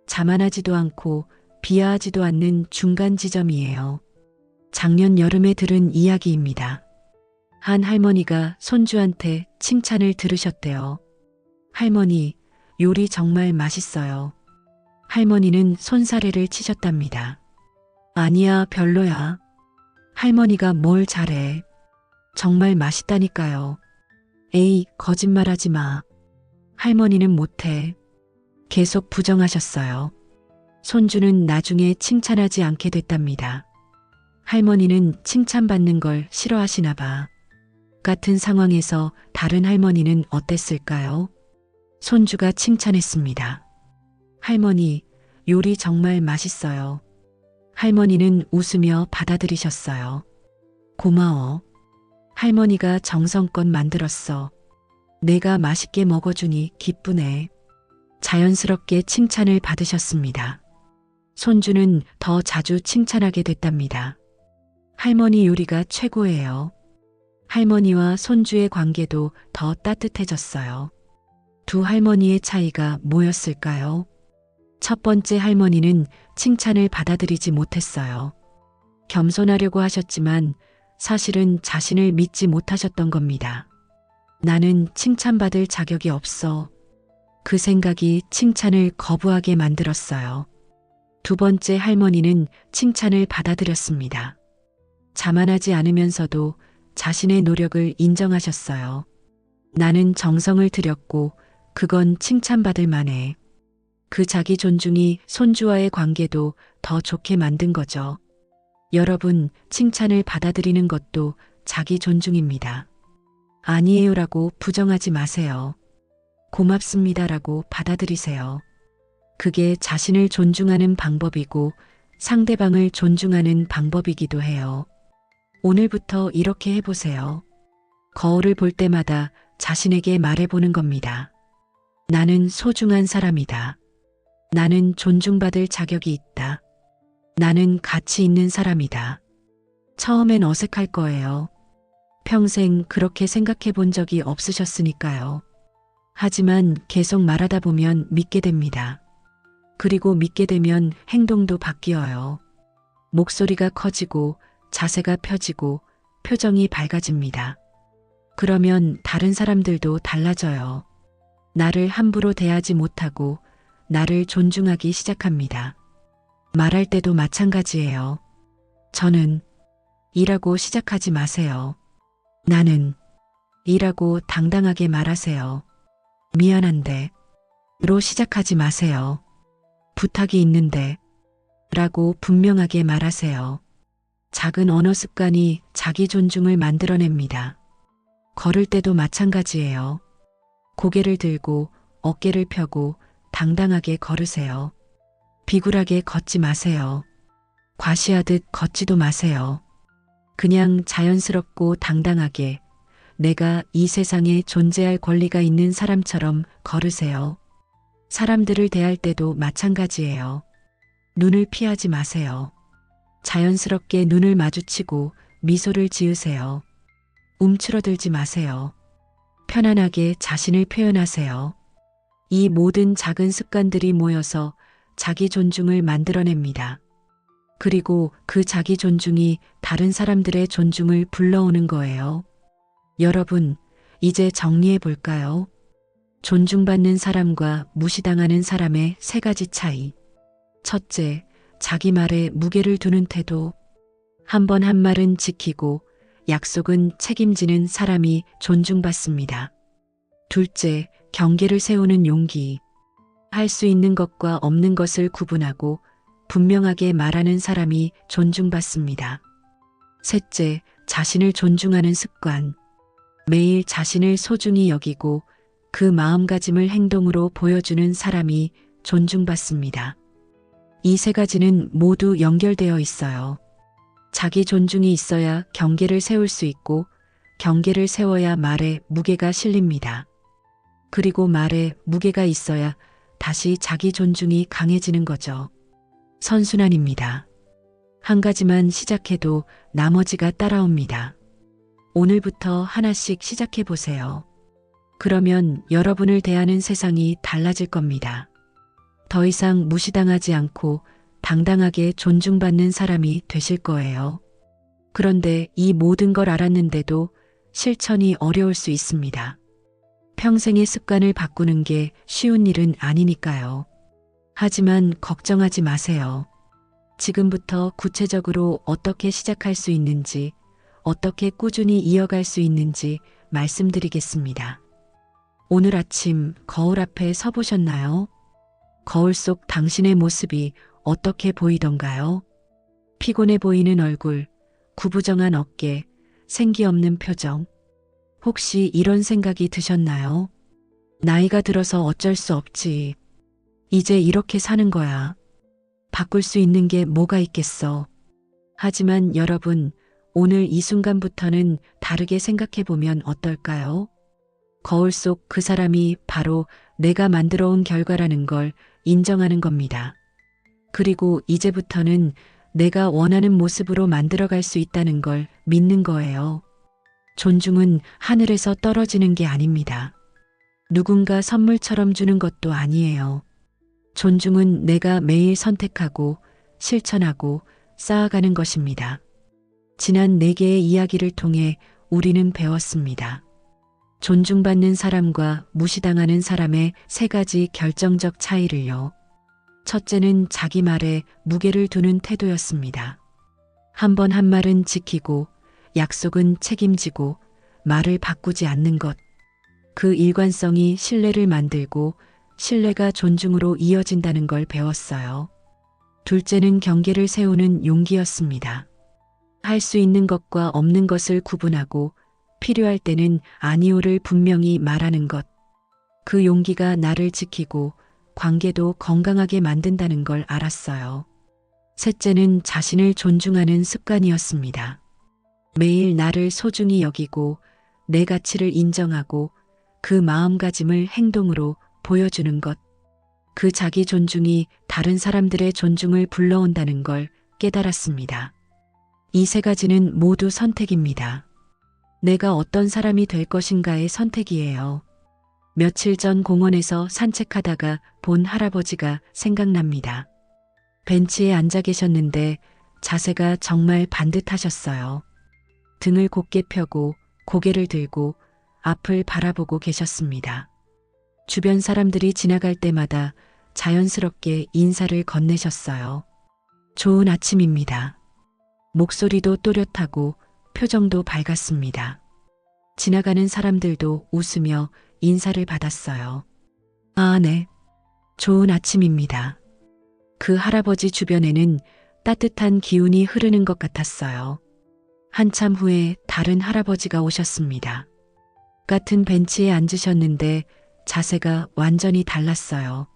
자만하지도 않고 비하하지도 않는 중간 지점이에요. 작년 여름에 들은 이야기입니다. 한 할머니가 손주한테 칭찬을 들으셨대요. 할머니, 요리 정말 맛있어요. 할머니는 손사래를 치셨답니다. 아니야, 별로야. 할머니가 뭘 잘해. 정말 맛있다니까요. 에이, 거짓말하지 마. 할머니는 못해. 계속 부정하셨어요. 손주는 나중에 칭찬하지 않게 됐답니다. 할머니는 칭찬받는 걸 싫어하시나 봐. 같은 상황에서 다른 할머니는 어땠을까요? 손주가 칭찬했습니다. 할머니, 요리 정말 맛있어요. 할머니는 웃으며 받아들이셨어요. 고마워. 할머니가 정성껏 만들었어. 내가 맛있게 먹어주니 기쁘네. 자연스럽게 칭찬을 받으셨습니다. 손주는 더 자주 칭찬하게 됐답니다. 할머니 요리가 최고예요. 할머니와 손주의 관계도 더 따뜻해졌어요. 두 할머니의 차이가 뭐였을까요? 첫 번째 할머니는 칭찬을 받아들이지 못했어요. 겸손하려고 하셨지만 사실은 자신을 믿지 못하셨던 겁니다. 나는 칭찬받을 자격이 없어. 그 생각이 칭찬을 거부하게 만들었어요. 두 번째 할머니는 칭찬을 받아들였습니다. 자만하지 않으면서도 자신의 노력을 인정하셨어요. 나는 정성을 들였고 그건 칭찬받을 만해. 그 자기 존중이 손주와의 관계도 더 좋게 만든 거죠. 여러분, 칭찬을 받아들이는 것도 자기 존중입니다. 아니에요라고 부정하지 마세요. 고맙습니다라고 받아들이세요. 그게 자신을 존중하는 방법이고 상대방을 존중하는 방법이기도 해요. 오늘부터 이렇게 해보세요. 거울을 볼 때마다 자신에게 말해보는 겁니다. 나는 소중한 사람이다. 나는 존중받을 자격이 있다. 나는 가치 있는 사람이다. 처음엔 어색할 거예요. 평생 그렇게 생각해 본 적이 없으셨으니까요. 하지만 계속 말하다 보면 믿게 됩니다. 그리고 믿게 되면 행동도 바뀌어요. 목소리가 커지고 자세가 펴지고 표정이 밝아집니다. 그러면 다른 사람들도 달라져요. 나를 함부로 대하지 못하고 나를 존중하기 시작합니다. 말할 때도 마찬가지예요. 저는 이라고 시작하지 마세요. 나는 이라고 당당하게 말하세요. 미안한데 로 시작하지 마세요. 부탁이 있는데 라고 분명하게 말하세요. 작은 언어 습관이 자기 존중을 만들어냅니다. 걸을 때도 마찬가지예요. 고개를 들고 어깨를 펴고 당당하게 걸으세요. 비굴하게 걷지 마세요. 과시하듯 걷지도 마세요. 그냥 자연스럽고 당당하게 내가 이 세상에 존재할 권리가 있는 사람처럼 걸으세요. 사람들을 대할 때도 마찬가지예요. 눈을 피하지 마세요. 자연스럽게 눈을 마주치고 미소를 지으세요. 움츠러들지 마세요. 편안하게 자신을 표현하세요. 이 모든 작은 습관들이 모여서 자기 존중을 만들어냅니다. 그리고 그 자기 존중이 다른 사람들의 존중을 불러오는 거예요. 여러분, 이제 정리해 볼까요? 존중받는 사람과 무시당하는 사람의 세 가지 차이. 첫째, 자기 말에 무게를 두는 태도. 한 번 한 말은 지키고 약속은 책임지는 사람이 존중받습니다. 둘째, 경계를 세우는 용기. 할 수 있는 것과 없는 것을 구분하고 분명하게 말하는 사람이 존중받습니다. 셋째, 자신을 존중하는 습관. 매일 자신을 소중히 여기고 그 마음가짐을 행동으로 보여주는 사람이 존중받습니다. 이 세 가지는 모두 연결되어 있어요. 자기 존중이 있어야 경계를 세울 수 있고 경계를 세워야 말에 무게가 실립니다. 그리고 말에 무게가 있어야 다시 자기 존중이 강해지는 거죠. 선순환입니다. 한 가지만 시작해도 나머지가 따라옵니다. 오늘부터 하나씩 시작해 보세요. 그러면 여러분을 대하는 세상이 달라질 겁니다. 더 이상 무시당하지 않고 당당하게 존중받는 사람이 되실 거예요. 그런데 이 모든 걸 알았는데도 실천이 어려울 수 있습니다. 평생의 습관을 바꾸는 게 쉬운 일은 아니니까요. 하지만 걱정하지 마세요. 지금부터 구체적으로 어떻게 시작할 수 있는지, 어떻게 꾸준히 이어갈 수 있는지 말씀드리겠습니다. 오늘 아침 거울 앞에 서 보셨나요? 거울 속 당신의 모습이 어떻게 보이던가요? 피곤해 보이는 얼굴, 구부정한 어깨, 생기 없는 표정. 혹시 이런 생각이 드셨나요? 나이가 들어서 어쩔 수 없지. 이제 이렇게 사는 거야. 바꿀 수 있는 게 뭐가 있겠어. 하지만 여러분, 오늘 이 순간부터는 다르게 생각해 보면 어떨까요? 거울 속 그 사람이 바로 내가 만들어 온 결과라는 걸 인정하는 겁니다. 그리고 이제부터는 내가 원하는 모습으로 만들어갈 수 있다는 걸 믿는 거예요. 존중은 하늘에서 떨어지는 게 아닙니다. 누군가 선물처럼 주는 것도 아니에요. 존중은 내가 매일 선택하고 실천하고 쌓아가는 것입니다. 지난 4개의 이야기를 통해 우리는 배웠습니다. 존중받는 사람과 무시당하는 사람의 3가지 결정적 차이를요. 첫째는 자기 말에 무게를 두는 태도였습니다. 한 번 한 말은 지키고 약속은 책임지고 말을 바꾸지 않는 것. 그 일관성이 신뢰를 만들고 신뢰가 존중으로 이어진다는 걸 배웠어요. 둘째는 경계를 세우는 용기였습니다. 할 수 있는 것과 없는 것을 구분하고 필요할 때는 아니오를 분명히 말하는 것. 그 용기가 나를 지키고 관계도 건강하게 만든다는 걸 알았어요. 셋째는 자신을 존중하는 습관이었습니다. 매일 나를 소중히 여기고 내 가치를 인정하고 그 마음가짐을 행동으로 보여주는 것. 그 자기 존중이 다른 사람들의 존중을 불러온다는 걸 깨달았습니다. 이 세 가지는 모두 선택입니다. 내가 어떤 사람이 될 것인가의 선택이에요. 며칠 전 공원에서 산책하다가 본 할아버지가 생각납니다. 벤치에 앉아 계셨는데 자세가 정말 반듯하셨어요. 등을 곧게 펴고 고개를 들고 앞을 바라보고 계셨습니다. 주변 사람들이 지나갈 때마다 자연스럽게 인사를 건네셨어요. 좋은 아침입니다. 목소리도 또렷하고 표정도 밝았습니다. 지나가는 사람들도 웃으며 인사를 받았어요. 아, 네. 좋은 아침입니다. 그 할아버지 주변에는 따뜻한 기운이 흐르는 것 같았어요. 한참 후에 다른 할아버지가 오셨습니다. 같은 벤치에 앉으셨는데 자세가 완전히 달랐어요.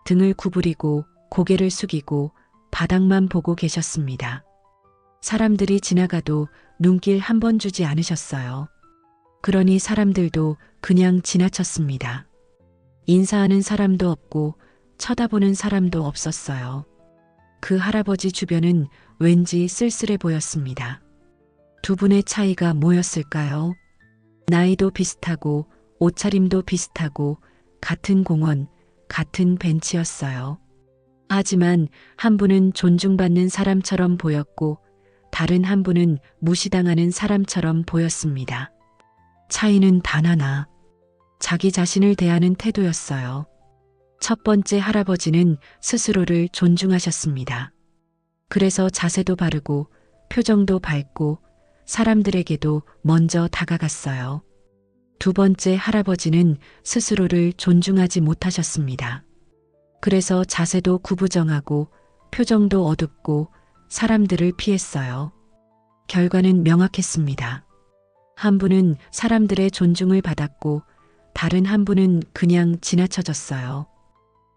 등을 구부리고 고개를 숙이고 바닥만 보고 계셨습니다. 사람들이 지나가도 눈길 한 번 주지 않으셨어요. 그러니 사람들도 그냥 지나쳤습니다. 인사하는 사람도 없고 쳐다보는 사람도 없었어요. 그 할아버지 주변은 왠지 쓸쓸해 보였습니다. 두 분의 차이가 뭐였을까요? 나이도 비슷하고 옷차림도 비슷하고 같은 공원, 같은 벤치였어요. 하지만 한 분은 존중받는 사람처럼 보였고 다른 한 분은 무시당하는 사람처럼 보였습니다. 차이는 단 하나, 자기 자신을 대하는 태도였어요. 첫 번째 할아버지는 스스로를 존중하셨습니다. 그래서 자세도 바르고 표정도 밝고 사람들에게도 먼저 다가갔어요. 두 번째 할아버지는 스스로를 존중하지 못하셨습니다. 그래서 자세도 구부정하고 표정도 어둡고 사람들을 피했어요. 결과는 명확했습니다. 한 분은 사람들의 존중을 받았고 다른 한 분은 그냥 지나쳐졌어요.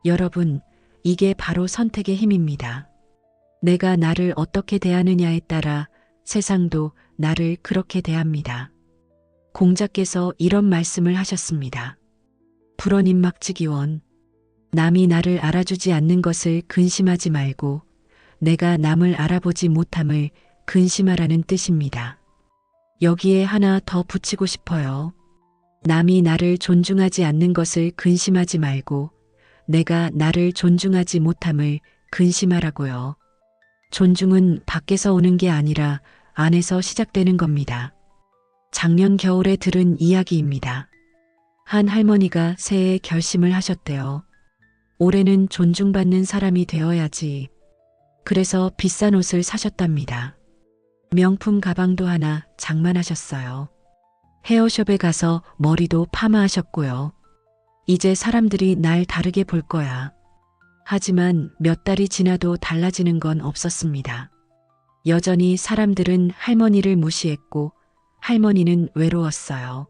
여러분, 이게 바로 선택의 힘입니다. 내가 나를 어떻게 대하느냐에 따라 세상도 나를 그렇게 대합니다. 공자께서 이런 말씀을 하셨습니다. 불언임막지기원. 남이 나를 알아주지 않는 것을 근심하지 말고 내가 남을 알아보지 못함을 근심하라는 뜻입니다. 여기에 하나 더 붙이고 싶어요. 남이 나를 존중하지 않는 것을 근심하지 말고 내가 나를 존중하지 못함을 근심하라고요. 존중은 밖에서 오는 게 아니라 안에서 시작되는 겁니다. 작년 겨울에 들은 이야기입니다. 한 할머니가 새해 결심을 하셨대요. 올해는 존중받는 사람이 되어야지. 그래서 비싼 옷을 사셨답니다. 명품 가방도 하나 장만하셨어요. 헤어숍에 가서 머리도 파마하셨고요. 이제 사람들이 날 다르게 볼 거야. 하지만 몇 달이 지나도 달라지는 건 없었습니다. 여전히 사람들은 할머니를 무시했고 할머니는 외로웠어요.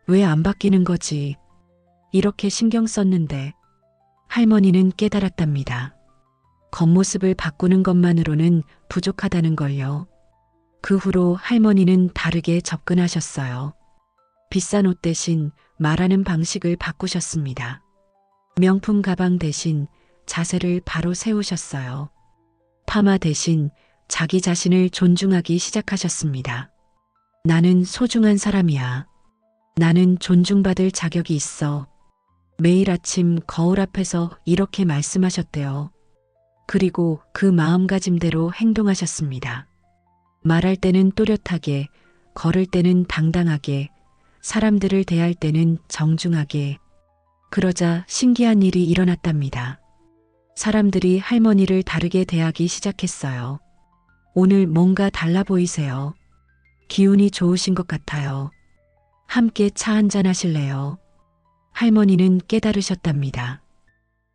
왜 안 바뀌는 거지? 이렇게 신경 썼는데 할머니는 깨달았답니다. 겉모습을 바꾸는 것만으로는 부족하다는 걸요. 그 후로 할머니는 다르게 접근하셨어요. 비싼 옷 대신 말하는 방식을 바꾸셨습니다. 명품 가방 대신 자세를 바로 세우셨어요. 파마 대신 자기 자신을 존중하기 시작하셨습니다. 나는 소중한 사람이야. 나는 존중받을 자격이 있어. 매일 아침 거울 앞에서 이렇게 말씀하셨대요. 그리고 그 마음가짐대로 행동하셨습니다. 말할 때는 또렷하게, 걸을 때는 당당하게, 사람들을 대할 때는 정중하게. 그러자 신기한 일이 일어났답니다. 사람들이 할머니를 다르게 대하기 시작했어요. 오늘 뭔가 달라 보이세요. 기운이 좋으신 것 같아요. 함께 차 한잔 하실래요? 할머니는 깨달으셨답니다.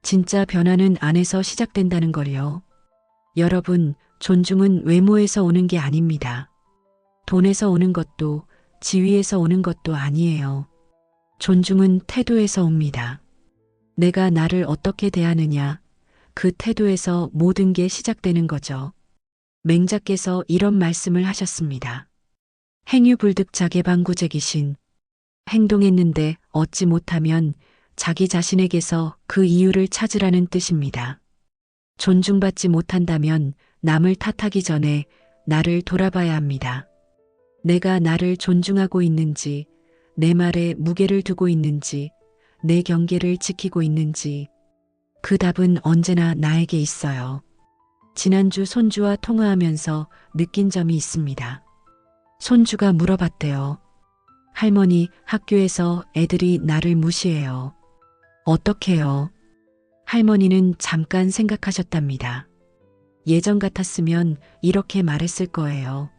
진짜 변화는 안에서 시작된다는 걸요. 여러분, 존중은 외모에서 오는 게 아닙니다. 돈에서 오는 것도 지위에서 오는 것도 아니에요. 존중은 태도에서 옵니다. 내가 나를 어떻게 대하느냐, 그 태도에서 모든 게 시작되는 거죠. 맹자께서 이런 말씀을 하셨습니다. 행유불득자개방구제기신. 행동했는데 얻지 못하면 자기 자신에게서 그 이유를 찾으라는 뜻입니다. 존중받지 못한다면 남을 탓하기 전에 나를 돌아봐야 합니다. 내가 나를 존중하고 있는지, 내 말에 무게를 두고 있는지, 내 경계를 지키고 있는지, 그 답은 언제나 나에게 있어요. 지난주 손주와 통화하면서 느낀 점이 있습니다. 손주가 물어봤대요. 할머니, 학교에서 애들이 나를 무시해요. 어떡해요? 할머니는 잠깐 생각하셨답니다. 예전 같았으면 이렇게 말했을 거예요.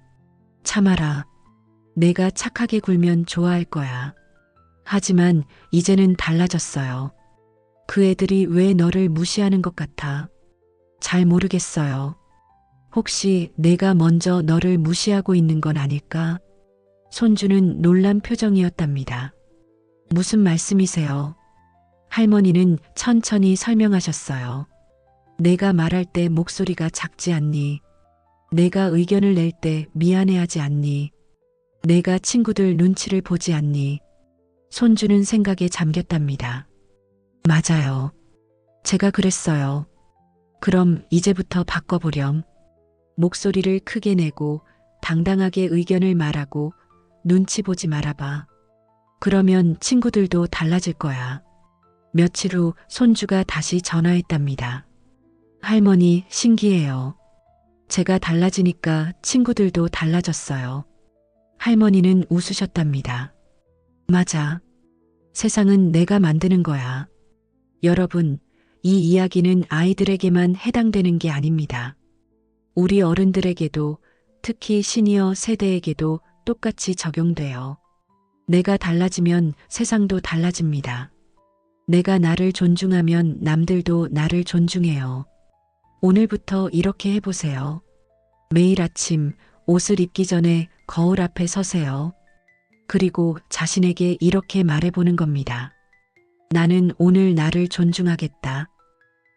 참아라. 내가 착하게 굴면 좋아할 거야. 하지만 이제는 달라졌어요. 그 애들이 왜 너를 무시하는 것 같아? 잘 모르겠어요. 혹시 내가 먼저 너를 무시하고 있는 건 아닐까? 손주는 놀란 표정이었답니다. 무슨 말씀이세요? 할머니는 천천히 설명하셨어요. 내가 말할 때 목소리가 작지 않니? 내가 의견을 낼 때 미안해하지 않니? 내가 친구들 눈치를 보지 않니? 손주는 생각에 잠겼답니다. 맞아요. 제가 그랬어요. 그럼 이제부터 바꿔보렴. 목소리를 크게 내고 당당하게 의견을 말하고 눈치 보지 말아봐. 그러면 친구들도 달라질 거야. 며칠 후 손주가 다시 전화했답니다. 할머니, 신기해요. 제가 달라지니까 친구들도 달라졌어요. 할머니는 웃으셨답니다. 맞아. 세상은 내가 만드는 거야. 여러분, 이 이야기는 아이들에게만 해당되는 게 아닙니다. 우리 어른들에게도, 특히 시니어 세대에게도 똑같이 적용돼요. 내가 달라지면 세상도 달라집니다. 내가 나를 존중하면 남들도 나를 존중해요. 오늘부터 이렇게 해보세요. 매일 아침 옷을 입기 전에 거울 앞에 서세요. 그리고 자신에게 이렇게 말해보는 겁니다. 나는 오늘 나를 존중하겠다.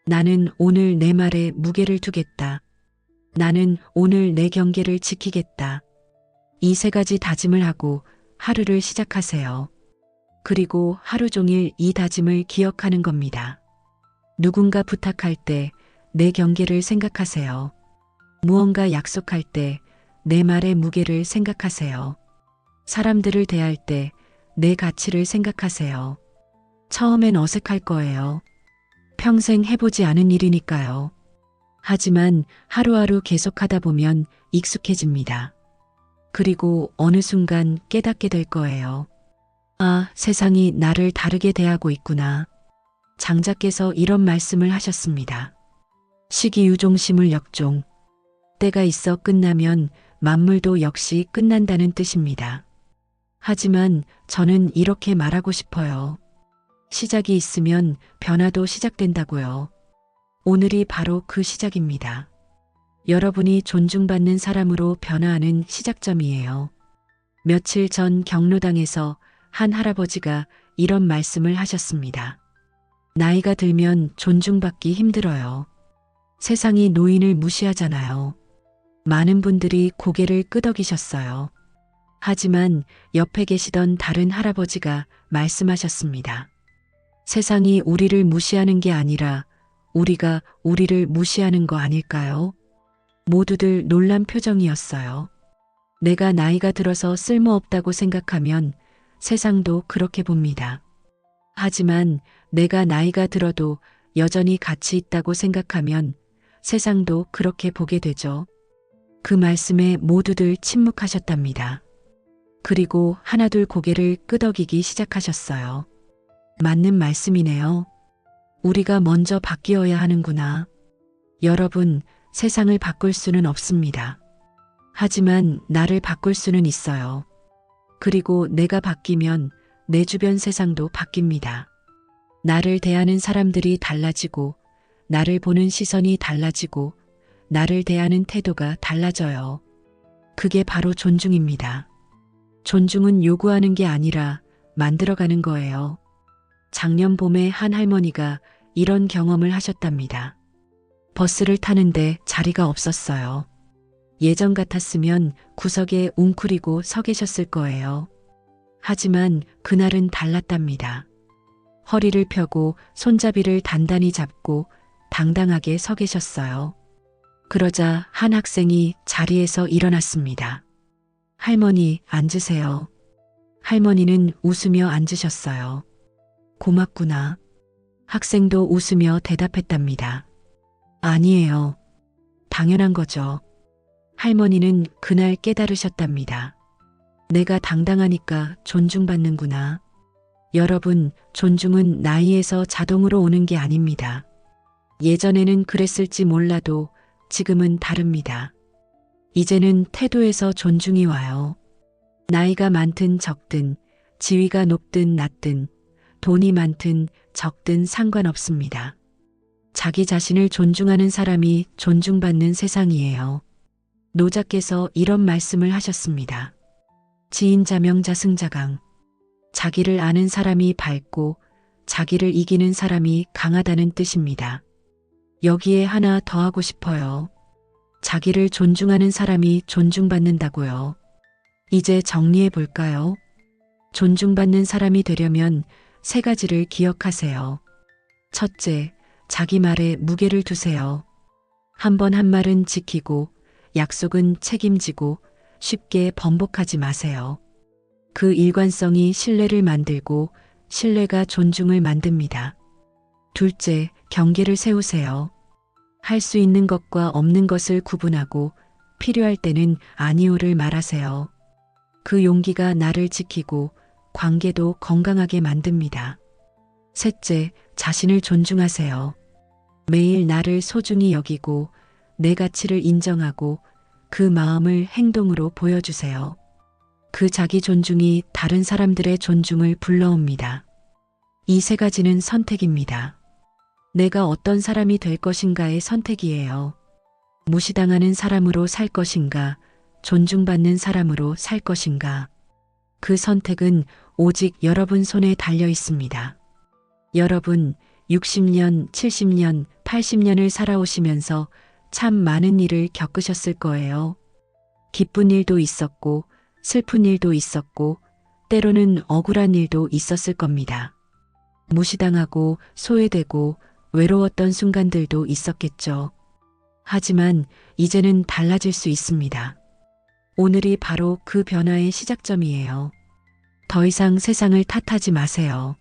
나는 오늘 내 말에 무게를 두겠다. 나는 오늘 내 경계를 지키겠다. 이 세 가지 다짐을 하고 하루를 시작하세요. 그리고 하루 종일 이 다짐을 기억하는 겁니다. 누군가 부탁할 때 내 경계를 생각하세요. 무언가 약속할 때 내 말의 무게를 생각하세요. 사람들을 대할 때 내 가치를 생각하세요. 처음엔 어색할 거예요. 평생 해보지 않은 일이니까요. 하지만 하루하루 계속하다 보면 익숙해집니다. 그리고 어느 순간 깨닫게 될 거예요. 아, 세상이 나를 다르게 대하고 있구나. 장자께서 이런 말씀을 하셨습니다. 시기유종심을 역종. 때가 있어 끝나면 만물도 역시 끝난다는 뜻입니다. 하지만 저는 이렇게 말하고 싶어요. 시작이 있으면 변화도 시작된다고요. 오늘이 바로 그 시작입니다. 여러분이 존중받는 사람으로 변화하는 시작점이에요. 며칠 전 경로당에서 한 할아버지가 이런 말씀을 하셨습니다. 나이가 들면 존중받기 힘들어요. 세상이 노인을 무시하잖아요. 많은 분들이 고개를 끄덕이셨어요. 하지만 옆에 계시던 다른 할아버지가 말씀하셨습니다. 세상이 우리를 무시하는 게 아니라 우리가 우리를 무시하는 거 아닐까요? 모두들 놀란 표정이었어요. 내가 나이가 들어서 쓸모없다고 생각하면 세상도 그렇게 봅니다. 하지만 내가 나이가 들어도 여전히 가치 있다고 생각하면 세상도 그렇게 보게 되죠. 그 말씀에 모두들 침묵하셨답니다. 그리고 하나둘 고개를 끄덕이기 시작하셨어요. 맞는 말씀이네요. 우리가 먼저 바뀌어야 하는구나. 여러분, 세상을 바꿀 수는 없습니다. 하지만 나를 바꿀 수는 있어요. 그리고 내가 바뀌면 내 주변 세상도 바뀝니다. 나를 대하는 사람들이 달라지고, 나를 보는 시선이 달라지고, 나를 대하는 태도가 달라져요. 그게 바로 존중입니다. 존중은 요구하는 게 아니라 만들어가는 거예요. 작년 봄에 한 할머니가 이런 경험을 하셨답니다. 버스를 타는데 자리가 없었어요. 예전 같았으면 구석에 웅크리고 서 계셨을 거예요. 하지만 그날은 달랐답니다. 허리를 펴고 손잡이를 단단히 잡고 당당하게 서 계셨어요. 그러자 한 학생이 자리에서 일어났습니다. 할머니, 앉으세요. 할머니는 웃으며 앉으셨어요. 고맙구나. 학생도 웃으며 대답했답니다. 아니에요. 당연한 거죠. 할머니는 그날 깨달으셨답니다. 내가 당당하니까 존중받는구나. 여러분, 존중은 나이에서 자동으로 오는 게 아닙니다. 예전에는 그랬을지 몰라도 지금은 다릅니다. 이제는 태도에서 존중이 와요. 나이가 많든 적든, 지위가 높든 낮든, 돈이 많든 적든 상관없습니다. 자기 자신을 존중하는 사람이 존중받는 세상이에요. 노자께서 이런 말씀을 하셨습니다. 지인자명자승자강. 자기를 아는 사람이 밝고 자기를 이기는 사람이 강하다는 뜻입니다. 여기에 하나 더 하고 싶어요. 자기를 존중하는 사람이 존중받는다고요. 이제 정리해 볼까요? 존중받는 사람이 되려면 3가지를 기억하세요. 첫째, 자기 말에 무게를 두세요. 한 번 한 말은 지키고 약속은 책임지고 쉽게 번복하지 마세요. 그 일관성이 신뢰를 만들고 신뢰가 존중을 만듭니다. 둘째, 경계를 세우세요. 할 수 있는 것과 없는 것을 구분하고 필요할 때는 아니오를 말하세요. 그 용기가 나를 지키고 관계도 건강하게 만듭니다. 셋째, 자신을 존중하세요. 매일 나를 소중히 여기고 내 가치를 인정하고 그 마음을 행동으로 보여주세요. 그 자기 존중이 다른 사람들의 존중을 불러옵니다. 이 3가지는 선택입니다. 내가 어떤 사람이 될 것인가의 선택이에요. 무시당하는 사람으로 살 것인가, 존중받는 사람으로 살 것인가. 그 선택은 오직 여러분 손에 달려 있습니다. 여러분, 60년, 70년, 80년을 살아오시면서 참 많은 일을 겪으셨을 거예요. 기쁜 일도 있었고, 슬픈 일도 있었고, 때로는 억울한 일도 있었을 겁니다. 무시당하고 소외되고 외로웠던 순간들도 있었겠죠. 하지만 이제는 달라질 수 있습니다. 오늘이 바로 그 변화의 시작점이에요. 더 이상 세상을 탓하지 마세요.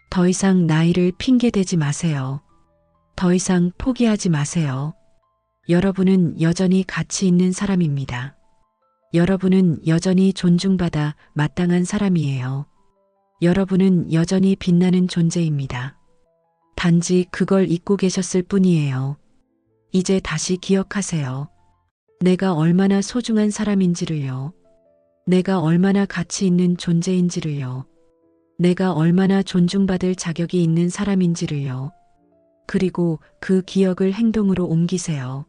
더 이상 나이를 핑계대지 마세요. 더 이상 포기하지 마세요. 여러분은 여전히 가치 있는 사람입니다. 여러분은 여전히 존중받아 마땅한 사람이에요. 여러분은 여전히 빛나는 존재입니다. 단지 그걸 잊고 계셨을 뿐이에요. 이제 다시 기억하세요. 내가 얼마나 소중한 사람인지를요. 내가 얼마나 가치 있는 존재인지를요. 내가 얼마나 존중받을 자격이 있는 사람인지를요. 그리고 그 기억을 행동으로 옮기세요.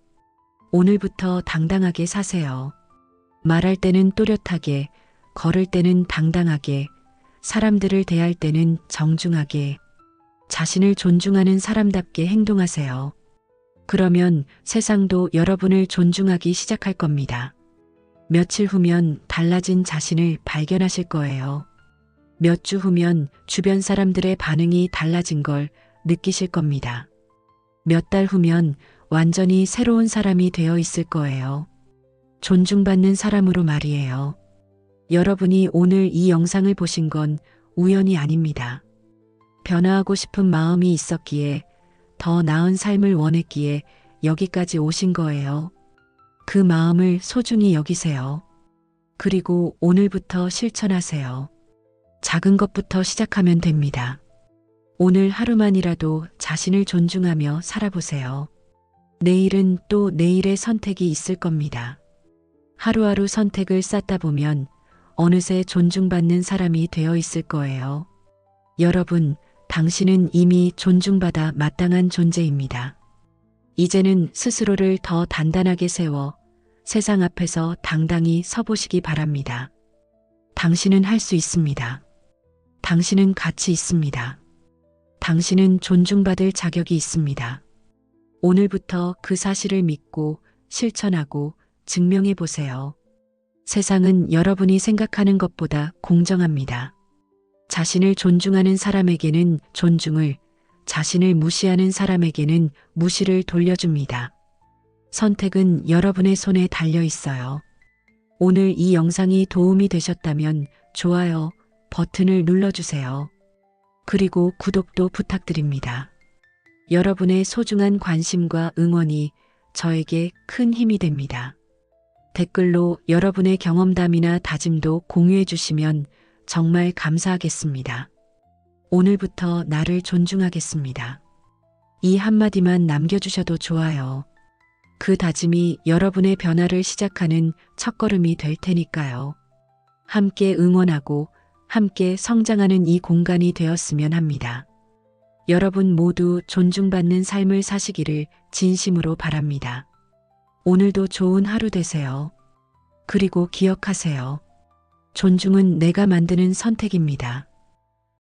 오늘부터 당당하게 사세요. 말할 때는 또렷하게, 걸을 때는 당당하게, 사람들을 대할 때는 정중하게, 자신을 존중하는 사람답게 행동하세요. 그러면 세상도 여러분을 존중하기 시작할 겁니다. 며칠 후면 달라진 자신을 발견하실 거예요. 몇 주 후면 주변 사람들의 반응이 달라진 걸 느끼실 겁니다. 몇 달 후면 완전히 새로운 사람이 되어 있을 거예요. 존중받는 사람으로 말이에요. 여러분이 오늘 이 영상을 보신 건 우연이 아닙니다. 변화하고 싶은 마음이 있었기에, 더 나은 삶을 원했기에 여기까지 오신 거예요. 그 마음을 소중히 여기세요. 그리고 오늘부터 실천하세요. 작은 것부터 시작하면 됩니다. 오늘 하루만이라도 자신을 존중하며 살아보세요. 내일은 또 내일의 선택이 있을 겁니다. 하루하루 선택을 쌓다 보면 어느새 존중받는 사람이 되어 있을 거예요. 여러분, 당신은 이미 존중받아 마땅한 존재입니다. 이제는 스스로를 더 단단하게 세워 세상 앞에서 당당히 서보시기 바랍니다. 당신은 할 수 있습니다. 당신은 가치 있습니다. 당신은 존중받을 자격이 있습니다. 오늘부터 그 사실을 믿고 실천하고 증명해 보세요. 세상은 여러분이 생각하는 것보다 공정합니다. 자신을 존중하는 사람에게는 존중을, 자신을 무시하는 사람에게는 무시를 돌려줍니다. 선택은 여러분의 손에 달려 있어요. 오늘 이 영상이 도움이 되셨다면 좋아요 버튼을 눌러주세요. 그리고 구독도 부탁드립니다. 여러분의 소중한 관심과 응원이 저에게 큰 힘이 됩니다. 댓글로 여러분의 경험담이나 다짐도 공유해 주시면 정말 감사하겠습니다. 오늘부터 나를 존중하겠습니다. 이 한마디만 남겨주셔도 좋아요. 그 다짐이 여러분의 변화를 시작하는 첫걸음이 될 테니까요. 함께 응원하고 함께 성장하는 이 공간이 되었으면 합니다. 여러분 모두 존중받는 삶을 사시기를 진심으로 바랍니다. 오늘도 좋은 하루 되세요. 그리고 기억하세요. 존중은 내가 만드는 선택입니다.